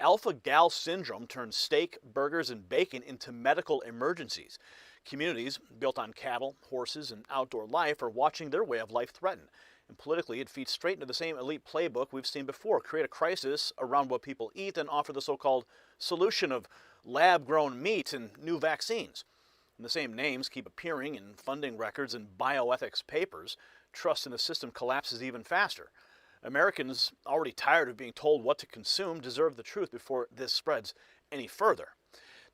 Alpha-gal syndrome turns steak, burgers, and bacon into medical emergencies. Communities built on cattle, horses, and outdoor life are watching their way of life threatened. And politically, it feeds straight into the same elite playbook we've seen before: create a crisis around what people eat and offer the so-called solution of lab-grown meat and new vaccines. And the same names keep appearing in funding records and bioethics papers. Trust in the system collapses even faster. Americans, already tired of being told what to consume, deserve the truth before this spreads any further.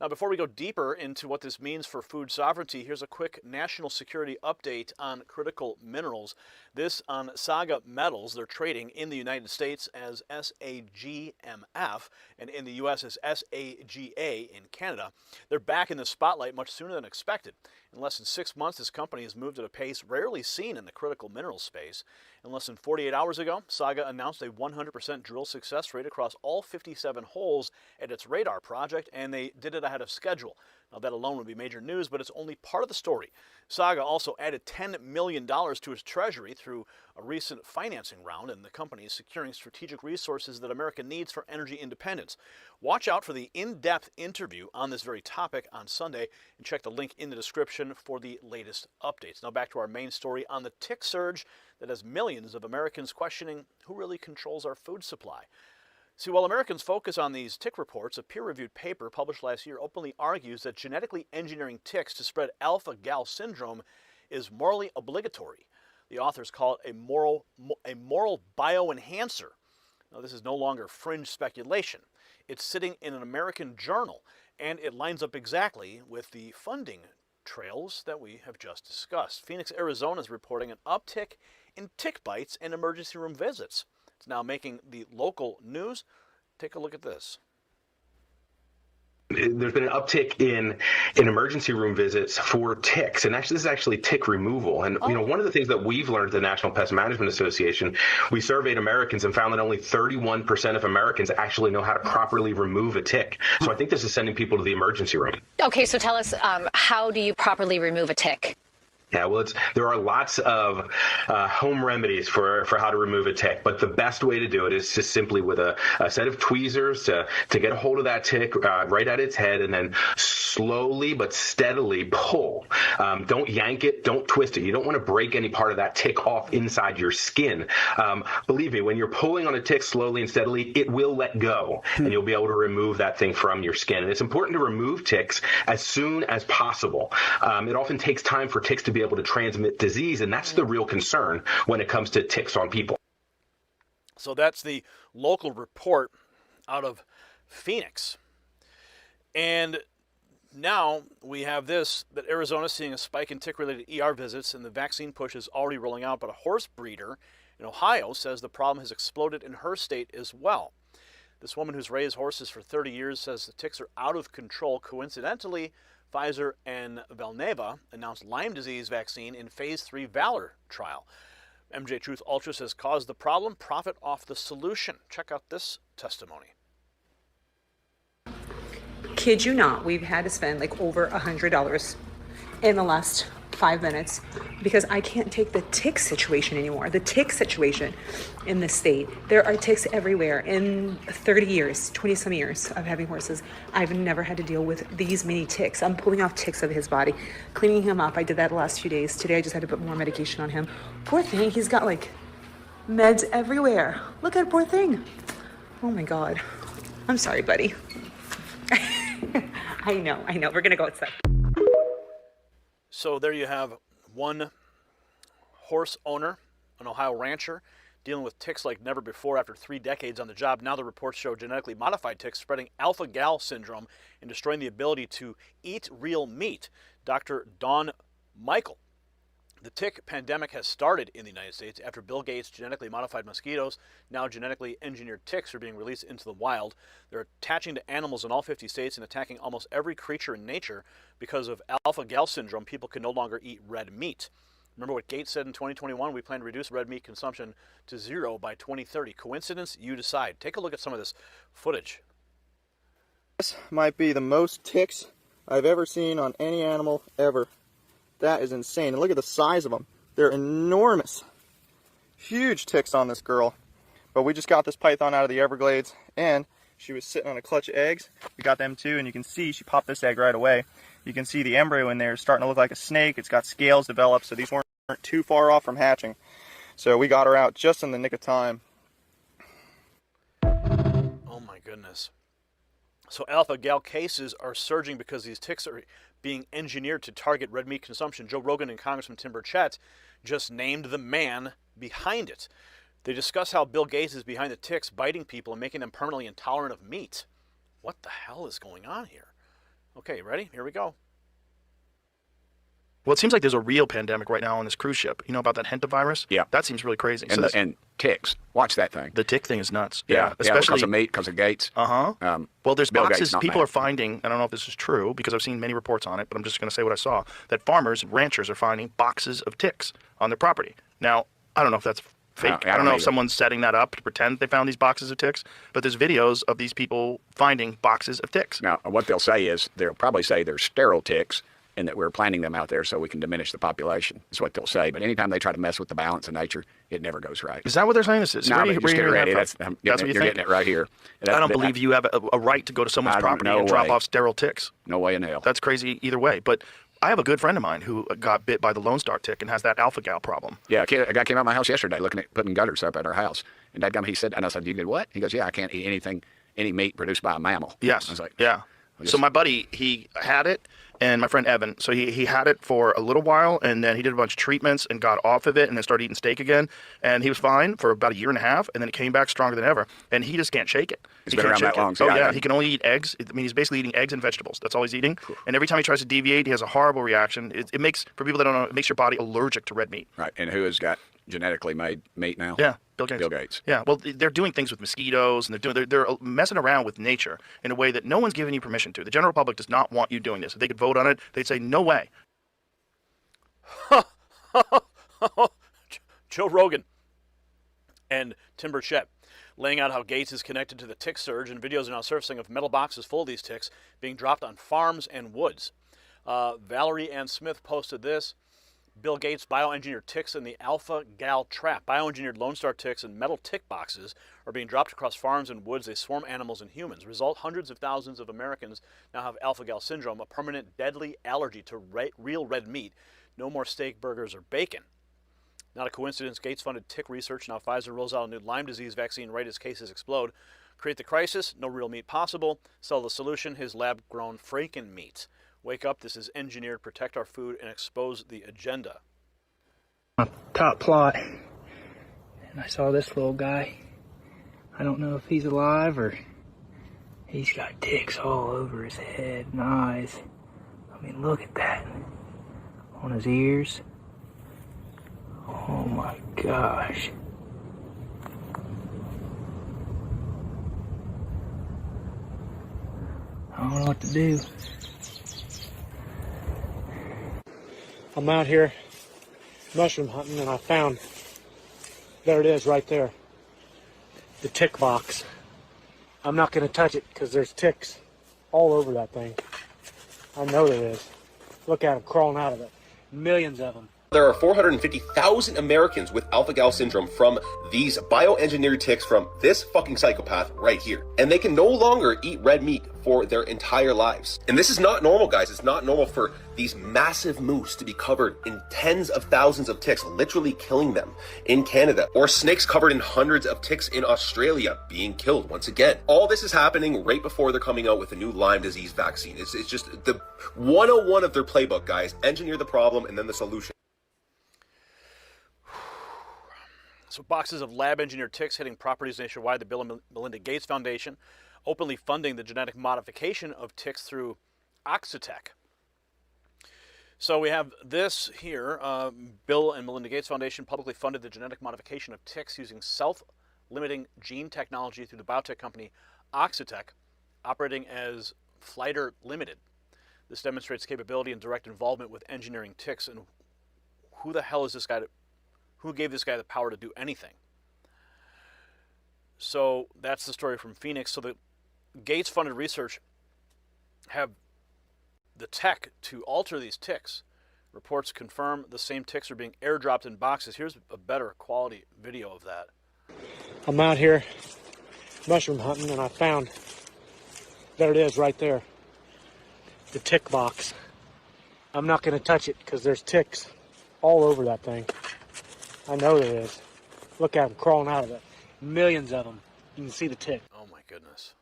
Now, before we go deeper into what this means for food sovereignty, here's a quick national security update on critical minerals. This on Saga Metals. They're trading in the United States as SAGMF and in the U.S. as SAGA in Canada. They're back in the spotlight much sooner than expected. In less than 6 months, this company has moved at a pace rarely seen in the critical minerals space. In less than 48 hours ago, Saga announced a 100% drill success rate across all 57 holes at its radar project, and they did it ahead of schedule. Now, that alone would be major news, but it's only part of the story. Saga also added $10 million to its treasury through a recent financing round, and the company is securing strategic resources that America needs for energy independence. Watch out for the in-depth interview on this very topic on Sunday, and check the link in the description for the latest updates. Now back to our main story on the tick surge that has millions of Americans questioning who really controls our food supply. See, while Americans focus on these tick reports, a peer-reviewed paper published last year openly argues that genetically engineering ticks to spread alpha-gal syndrome is morally obligatory. The authors call it a moral bioenhancer. Now, this is no longer fringe speculation. It's sitting in an American journal, and it lines up exactly with the funding trails that we have just discussed. Phoenix, Arizona is reporting an uptick in tick bites and emergency room visits. It's now making the local news. Take a look at this. There's been an uptick in emergency room visits for ticks, and actually, this is actually tick removal. And one of the things that we've learned at the National Pest Management Association, we surveyed Americans and found that only 31% of Americans actually know how to properly remove a tick. So I think this is sending people to the emergency room. Okay, so tell us, how do you properly remove a tick? Yeah, well, there are lots of home remedies for how to remove a tick, but the best way to do it is just simply with a set of tweezers to get a hold of that tick right at its head, and then slowly but steadily pull. Don't yank it, don't twist it. You don't want to break any part of that tick off inside your skin. Believe me, when you're pulling on a tick slowly and steadily, it will let go, and you'll be able to remove that thing from your skin. And it's important to remove ticks as soon as possible. It often takes time for ticks to be able to transmit disease, and that's the real concern when it comes to ticks on people. So that's the local report out of Phoenix. And now we have this, that Arizona is seeing a spike in tick-related ER visits, and the vaccine push is already rolling out, but a horse breeder in Ohio says the problem has exploded in her state as well. This woman who's raised horses for 30 years says the ticks are out of control. Coincidentally, Pfizer and Valneva announced Lyme disease vaccine in phase 3 Valor trial. MJ Truth Ultra says cause the problem, profit off the solution. Check out this testimony. Kid you not, we've had to spend like over $100 in the last 5 minutes because I can't take the tick situation anymore. The tick situation in this state. There are ticks everywhere. In 30 years, 20 some years of having horses, I've never had to deal with these many ticks. I'm pulling off ticks of his body, cleaning him up. I did that the last few days. Today I just had to put more medication on him. Poor thing, he's got like meds everywhere. Look at poor thing. Oh my God. I'm sorry, buddy. I know. We're gonna go outside. So there you have one horse owner, an Ohio rancher, dealing with ticks like never before after 3 decades on the job. Now the reports show genetically modified ticks spreading alpha-gal syndrome and destroying the ability to eat real meat. Dr. Dawn Michael. The tick pandemic has started in the United States after Bill Gates genetically modified mosquitoes. Now genetically engineered ticks are being released into the wild. They're attaching to animals in all 50 states and attacking almost every creature in nature. Because of alpha-gal syndrome, people can no longer eat red meat. Remember what Gates said in 2021? We plan to reduce red meat consumption to 0 by 2030. Coincidence? You decide. Take a look at some of this footage. This might be the most ticks I've ever seen on any animal ever. That is insane. And look at the size of them. They're enormous. Huge ticks on this girl. But we just got this python out of the Everglades, and she was sitting on a clutch of eggs. We got them too, and you can see she popped this egg right away. You can see the embryo in there is starting to look like a snake. It's got scales developed, so these weren't too far off from hatching. So we got her out just in the nick of time. Oh my goodness. So alpha-gal cases are surging because these ticks are being engineered to target red meat consumption. Joe Rogan and Congressman Tim Burchett just named the man behind it. They discuss how Bill Gates is behind the ticks biting people and making them permanently intolerant of meat. What the hell is going on here? Okay, ready? Here we go. Well, it seems like there's a real pandemic right now on this cruise ship. You know about that hantavirus? Yeah. That seems really crazy. And, So and ticks. Watch that thing. the tick thing is nuts. Yeah, especially because of meat, because of Gates. Well, there's Bill boxes Gates, not people Matt. are finding. I don't know if this is true because I've seen many reports on it, but I'm just going to say what I saw. That farmers, ranchers are finding boxes of ticks on their property. Now, I don't know if that's fake. I don't know if someone's setting that up to pretend they found these boxes of ticks, but there's videos of these people finding boxes of ticks. Now, what they'll say is, they'll probably say they're sterile ticks and that we're planting them out there so we can diminish the population, is what they'll say. But anytime they try to mess with the balance of nature, it never goes right. Is that what they're saying this is? No, Where but you- just where get you it hearing ready. that from? That's what you you're think? getting it right here. I don't believe you have a right to go to someone's property and drop off sterile ticks. No way in hell. That's crazy either way. But I have a good friend of mine who got bit by the Lone Star tick and has that alpha-gal problem. Yeah, a guy came out of my house yesterday looking at putting gutters up at our house. And that guy, he said, and I said, you did what? He goes, yeah, I can't eat any meat produced by a mammal. Yes. I was like, yeah. So my buddy, he had it, and my friend Evan, so he had it for a little while, and then he did a bunch of treatments and got off of it and then started eating steak again. And he was fine for about a year and a half, and then it came back stronger than ever. And he just can't shake it. It's He been can't around shake that it. long, so Oh, yeah, yeah. I- He can only eat eggs. I mean, he's basically eating eggs and vegetables. That's all he's eating. And every time he tries to deviate, he has a horrible reaction. It makes, for people that don't know, it makes your body allergic to red meat. Right, and who has got genetically made meat now? Yeah, Bill Gates. Bill Gates. Yeah, well, they're doing things with mosquitoes, and they're messing around with nature in a way that no one's giving you permission to. The general public does not want you doing this. If they could vote on it, they'd say, no way. Joe Rogan and Tim Burchett laying out how Gates is connected to the tick surge, and videos are now surfacing of metal boxes full of these ticks being dropped on farms and woods. Valerie Ann Smith posted this. Bill Gates bioengineered ticks in the alpha-gal trap. Bioengineered Lone Star ticks and metal tick boxes are being dropped across farms and woods. They swarm animals and humans. Result, hundreds of thousands of Americans now have alpha-gal syndrome, a permanent deadly allergy to real red meat. No more steak, burgers, or bacon. Not a coincidence. Gates-funded tick research. Now Pfizer rolls out a new Lyme disease vaccine right as cases explode. Create the crisis. No real meat possible. Sell the solution. His lab-grown Franken meat. Wake up, this is engineered, protect our food, and expose the agenda. Top plot, and I saw this little guy. I don't know if he's alive or he's got ticks all over his head and eyes. I mean, look at that. On his ears. Oh my gosh. I don't know what to do. I'm out here mushroom hunting, and I found, there it is right there, the tick box. I'm not going to touch it because there's ticks all over that thing. I know there is. Look at them crawling out of it. Millions of them. There are 450,000 Americans with alpha-gal syndrome from these bioengineered ticks from this fucking psychopath right here. And they can no longer eat red meat for their entire lives. And this is not normal, guys. It's not normal for these massive moose to be covered in tens of thousands of ticks, literally killing them in Canada. Or snakes covered in hundreds of ticks in Australia being killed once again. All this is happening right before they're coming out with a new Lyme disease vaccine. It's just the 101 of their playbook, guys. Engineer the problem and then the solution. So boxes of lab-engineered ticks hitting properties nationwide. The Bill and Melinda Gates Foundation openly funding the genetic modification of ticks through Oxitec. So we have this here. Bill and Melinda Gates Foundation publicly funded the genetic modification of ticks using self-limiting gene technology through the biotech company Oxitec, operating as Flighter Limited. This demonstrates capability and direct involvement with engineering ticks. And who the hell is this guy? Who gave this guy the power to do anything? So that's the story from Phoenix. So the Gates-funded research have the tech to alter these ticks. Reports confirm the same ticks are being airdropped in boxes. Here's a better quality video of that. I'm out here mushroom hunting, and I found, there it is right there, the tick box. I'm not going to touch it because there's ticks all over that thing. I know there is. Look at them crawling out of it. Millions of them. You can see the tick. Oh my goodness.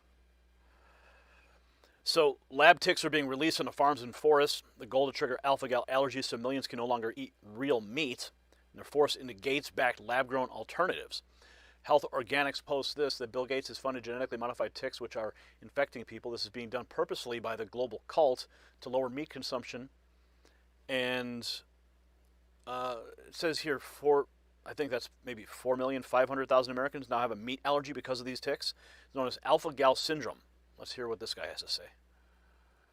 So lab ticks are being released onto farms and forests. The goal to trigger alpha-gal allergies so millions can no longer eat real meat. And they're forced into Gates-backed lab-grown alternatives. Health Organics posts this, that Bill Gates has funded genetically modified ticks which are infecting people. This is being done purposely by the global cult to lower meat consumption. And it says here, I think that's maybe 4,500,000 Americans now have a meat allergy because of these ticks. It's known as alpha-gal syndrome. Let's hear what this guy has to say.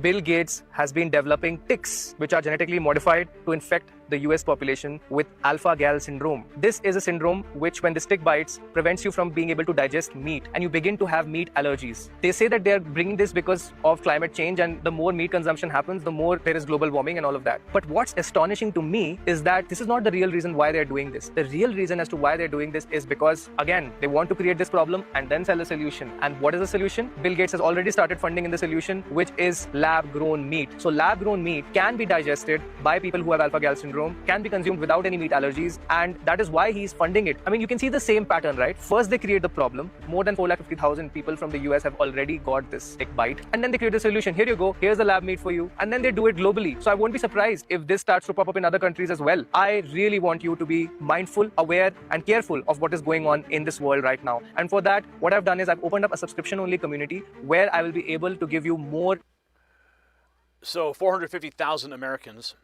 Bill Gates has been developing ticks which are genetically modified to infect the US population with alpha-gal syndrome. This is a syndrome which, when this tick bites, prevents you from being able to digest meat, and you begin to have meat allergies. They say that they're bringing this because of climate change, and the more meat consumption happens, the more there is global warming and all of that. But what's astonishing to me is that this is not the real reason why they're doing this. The real reason as to why they're doing this is because, again, they want to create this problem and then sell a solution. And what is the solution? Bill Gates has already started funding in the solution, which is lab-grown meat. So lab-grown meat can be digested by people who have alpha-gal syndrome, can be consumed without any meat allergies, and that is why he's funding it. I mean, you can see the same pattern, right? First, they create the problem. More than 450,000 people from the US have already got this tick bite, and then they create the solution. Here you go, here's the lab meat for you, and then they do it globally. So I won't be surprised if this starts to pop up in other countries as well. I really want you to be mindful, aware, and careful of what is going on in this world right now. And for that, what I've done is I've opened up a subscription-only community where I will be able to give you more. So 450,000 Americans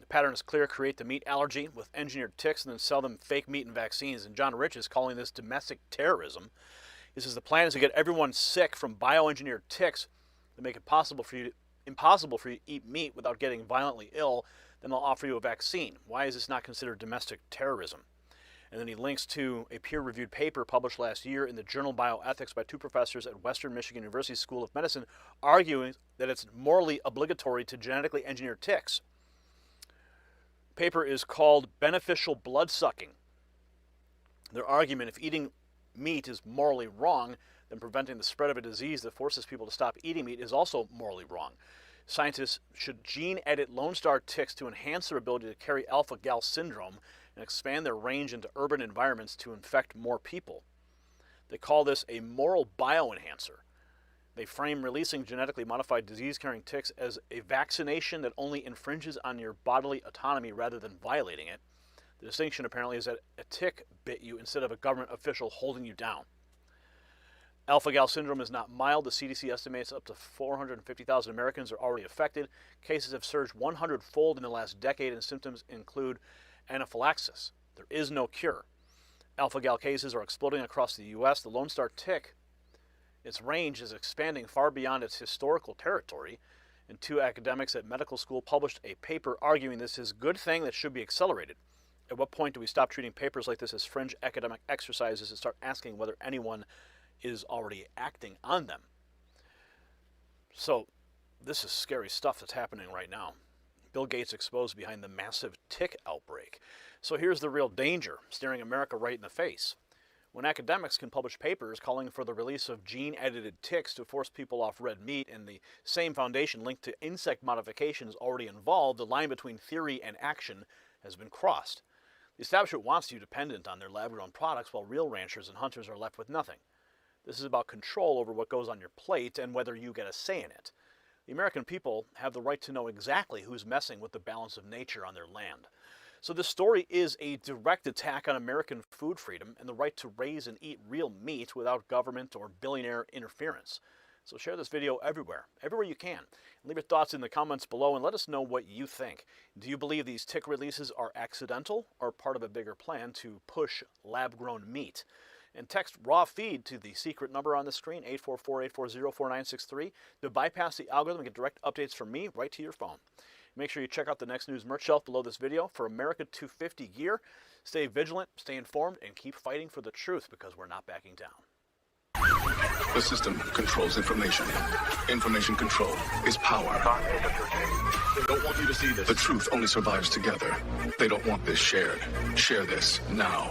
pattern is clear: create the meat allergy with engineered ticks and then sell them fake meat and vaccines. And John Rich is calling this domestic terrorism. He says the plan is to get everyone sick from bioengineered ticks to make it impossible for you to eat meat without getting violently ill. Then they'll offer you a vaccine. Why is this not considered domestic terrorism? And then he links to a peer-reviewed paper published last year in the journal Bioethics by 2 professors at Western Michigan University School of Medicine, arguing that it's morally obligatory to genetically engineer ticks. The paper is called Beneficial Bloodsucking. Their argument, if eating meat is morally wrong, then preventing the spread of a disease that forces people to stop eating meat is also morally wrong. Scientists should gene-edit Lone Star ticks to enhance their ability to carry alpha-gal syndrome and expand their range into urban environments to infect more people. They call this a moral bioenhancer. They frame releasing genetically modified disease-carrying ticks as a vaccination that only infringes on your bodily autonomy rather than violating it. The distinction apparently is that a tick bit you instead of a government official holding you down. Alpha-gal syndrome is not mild. The CDC estimates up to 450,000 Americans are already affected. Cases have surged 100-fold in the last decade, and symptoms include anaphylaxis. There is no cure. Alpha-gal cases are exploding across the U.S. The Lone Star tick, its range is expanding far beyond its historical territory, and 2 academics at medical school published a paper arguing this is a good thing that should be accelerated. At what point do we stop treating papers like this as fringe academic exercises and start asking whether anyone is already acting on them? So this is scary stuff that's happening right now. Bill Gates exposed behind the massive tick outbreak. So here's the real danger staring America right in the face. When academics can publish papers calling for the release of gene-edited ticks to force people off red meat, and the same foundation linked to insect modification is already involved, the line between theory and action has been crossed. The establishment wants you dependent on their lab-grown products, while real ranchers and hunters are left with nothing. This is about control over what goes on your plate and whether you get a say in it. The American people have the right to know exactly who's messing with the balance of nature on their land. So this story is a direct attack on American food freedom and the right to raise and eat real meat without government or billionaire interference. So share this video everywhere you can. Leave your thoughts in the comments below and let us know what you think. Do you believe these tick releases are accidental or part of a bigger plan to push lab-grown meat? And text raw feed to the secret number on the screen, 844-840-4963, to bypass the algorithm and get direct updates from me right to your phone. Make sure you check out the Next News merch shelf below this video for America 250 gear. Stay vigilant, stay informed, and keep fighting for the truth, because we're not backing down. The system controls information. Information control is power. They don't want you to see this. The truth only survives together. They don't want this shared. Share this now.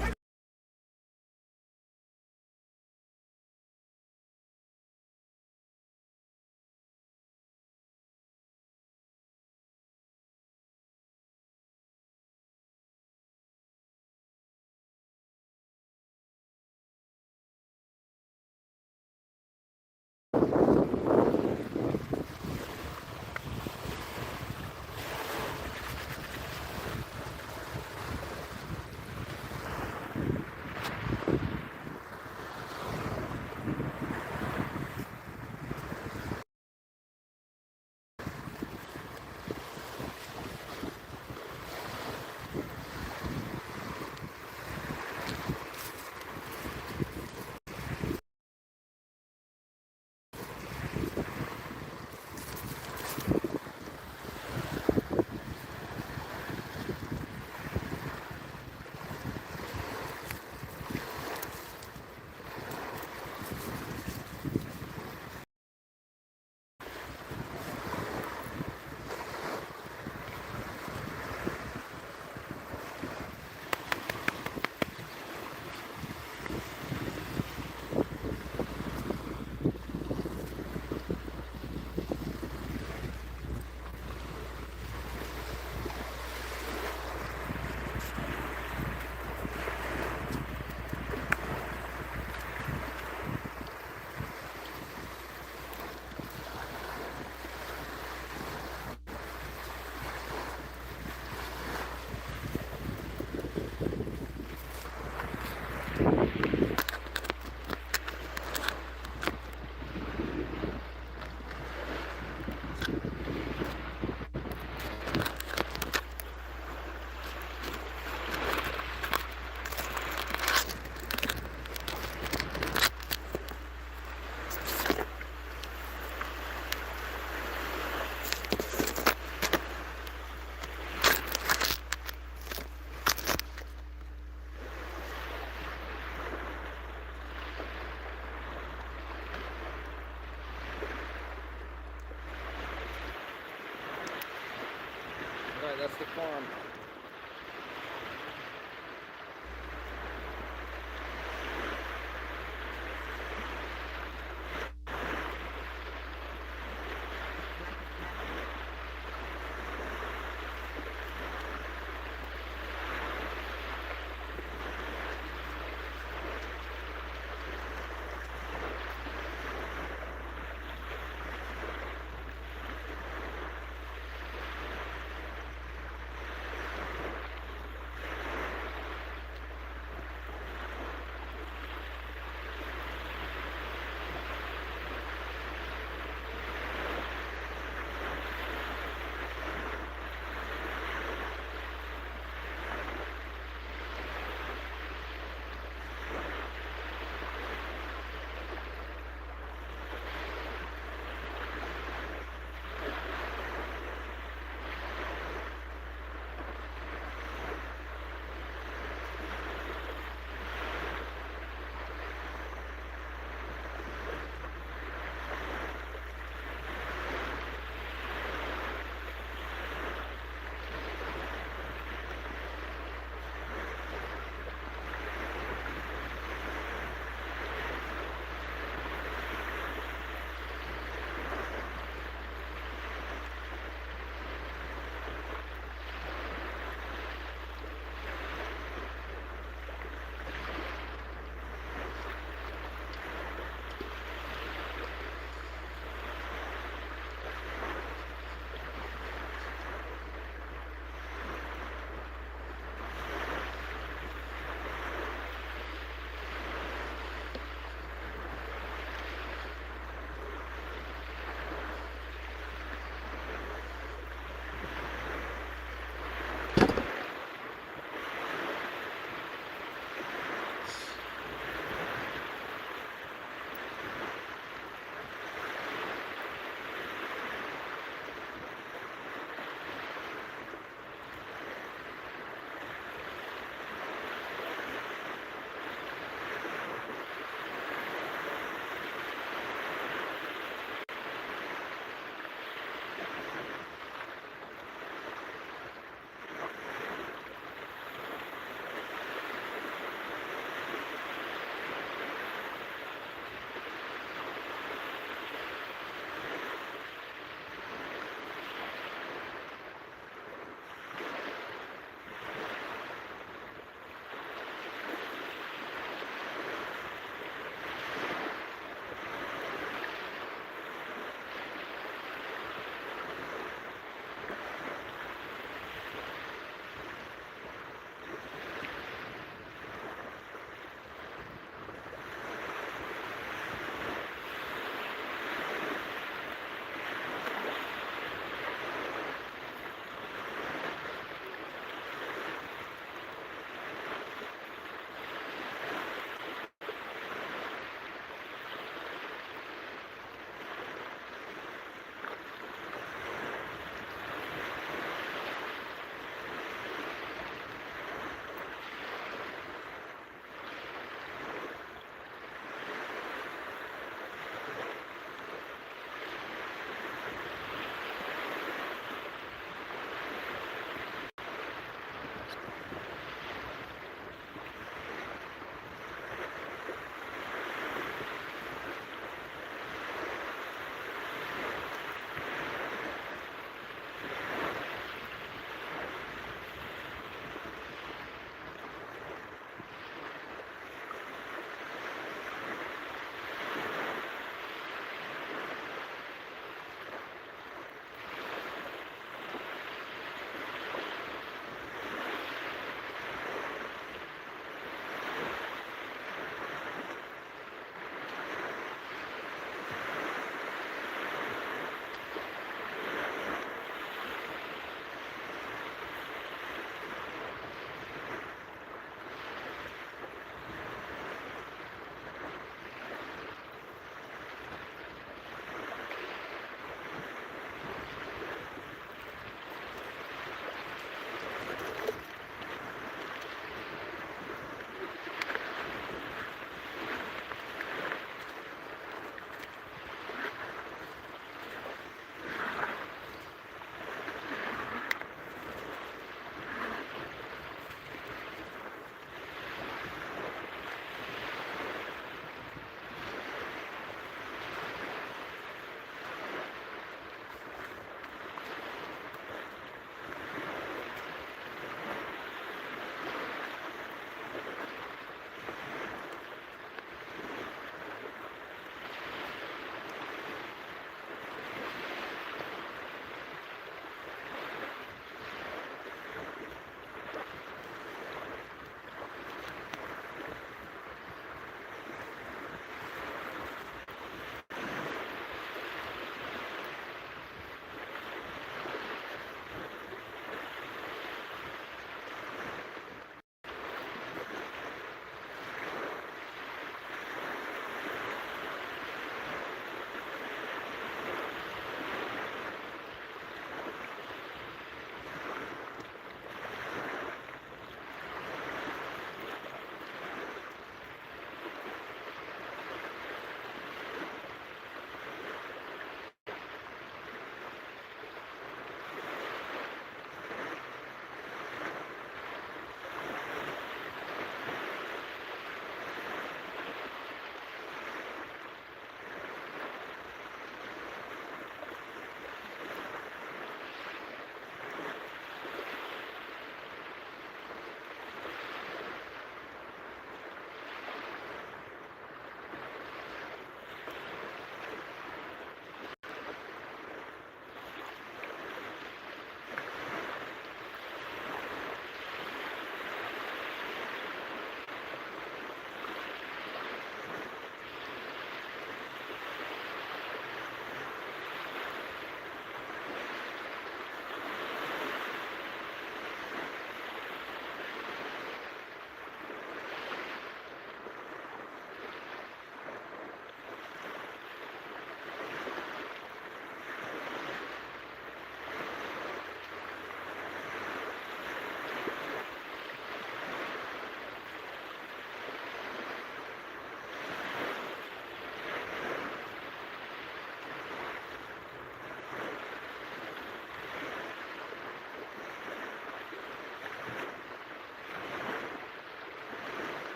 that's the farm.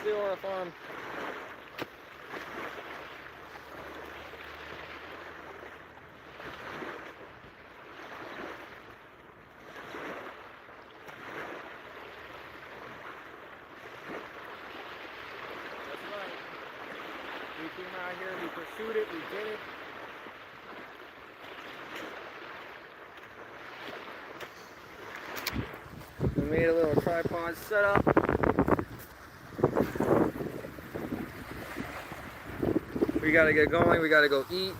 steal our farm. That's right. We came out here, we pursued it, we did it. We made a little tripod setup. We gotta get going, we gotta go eat.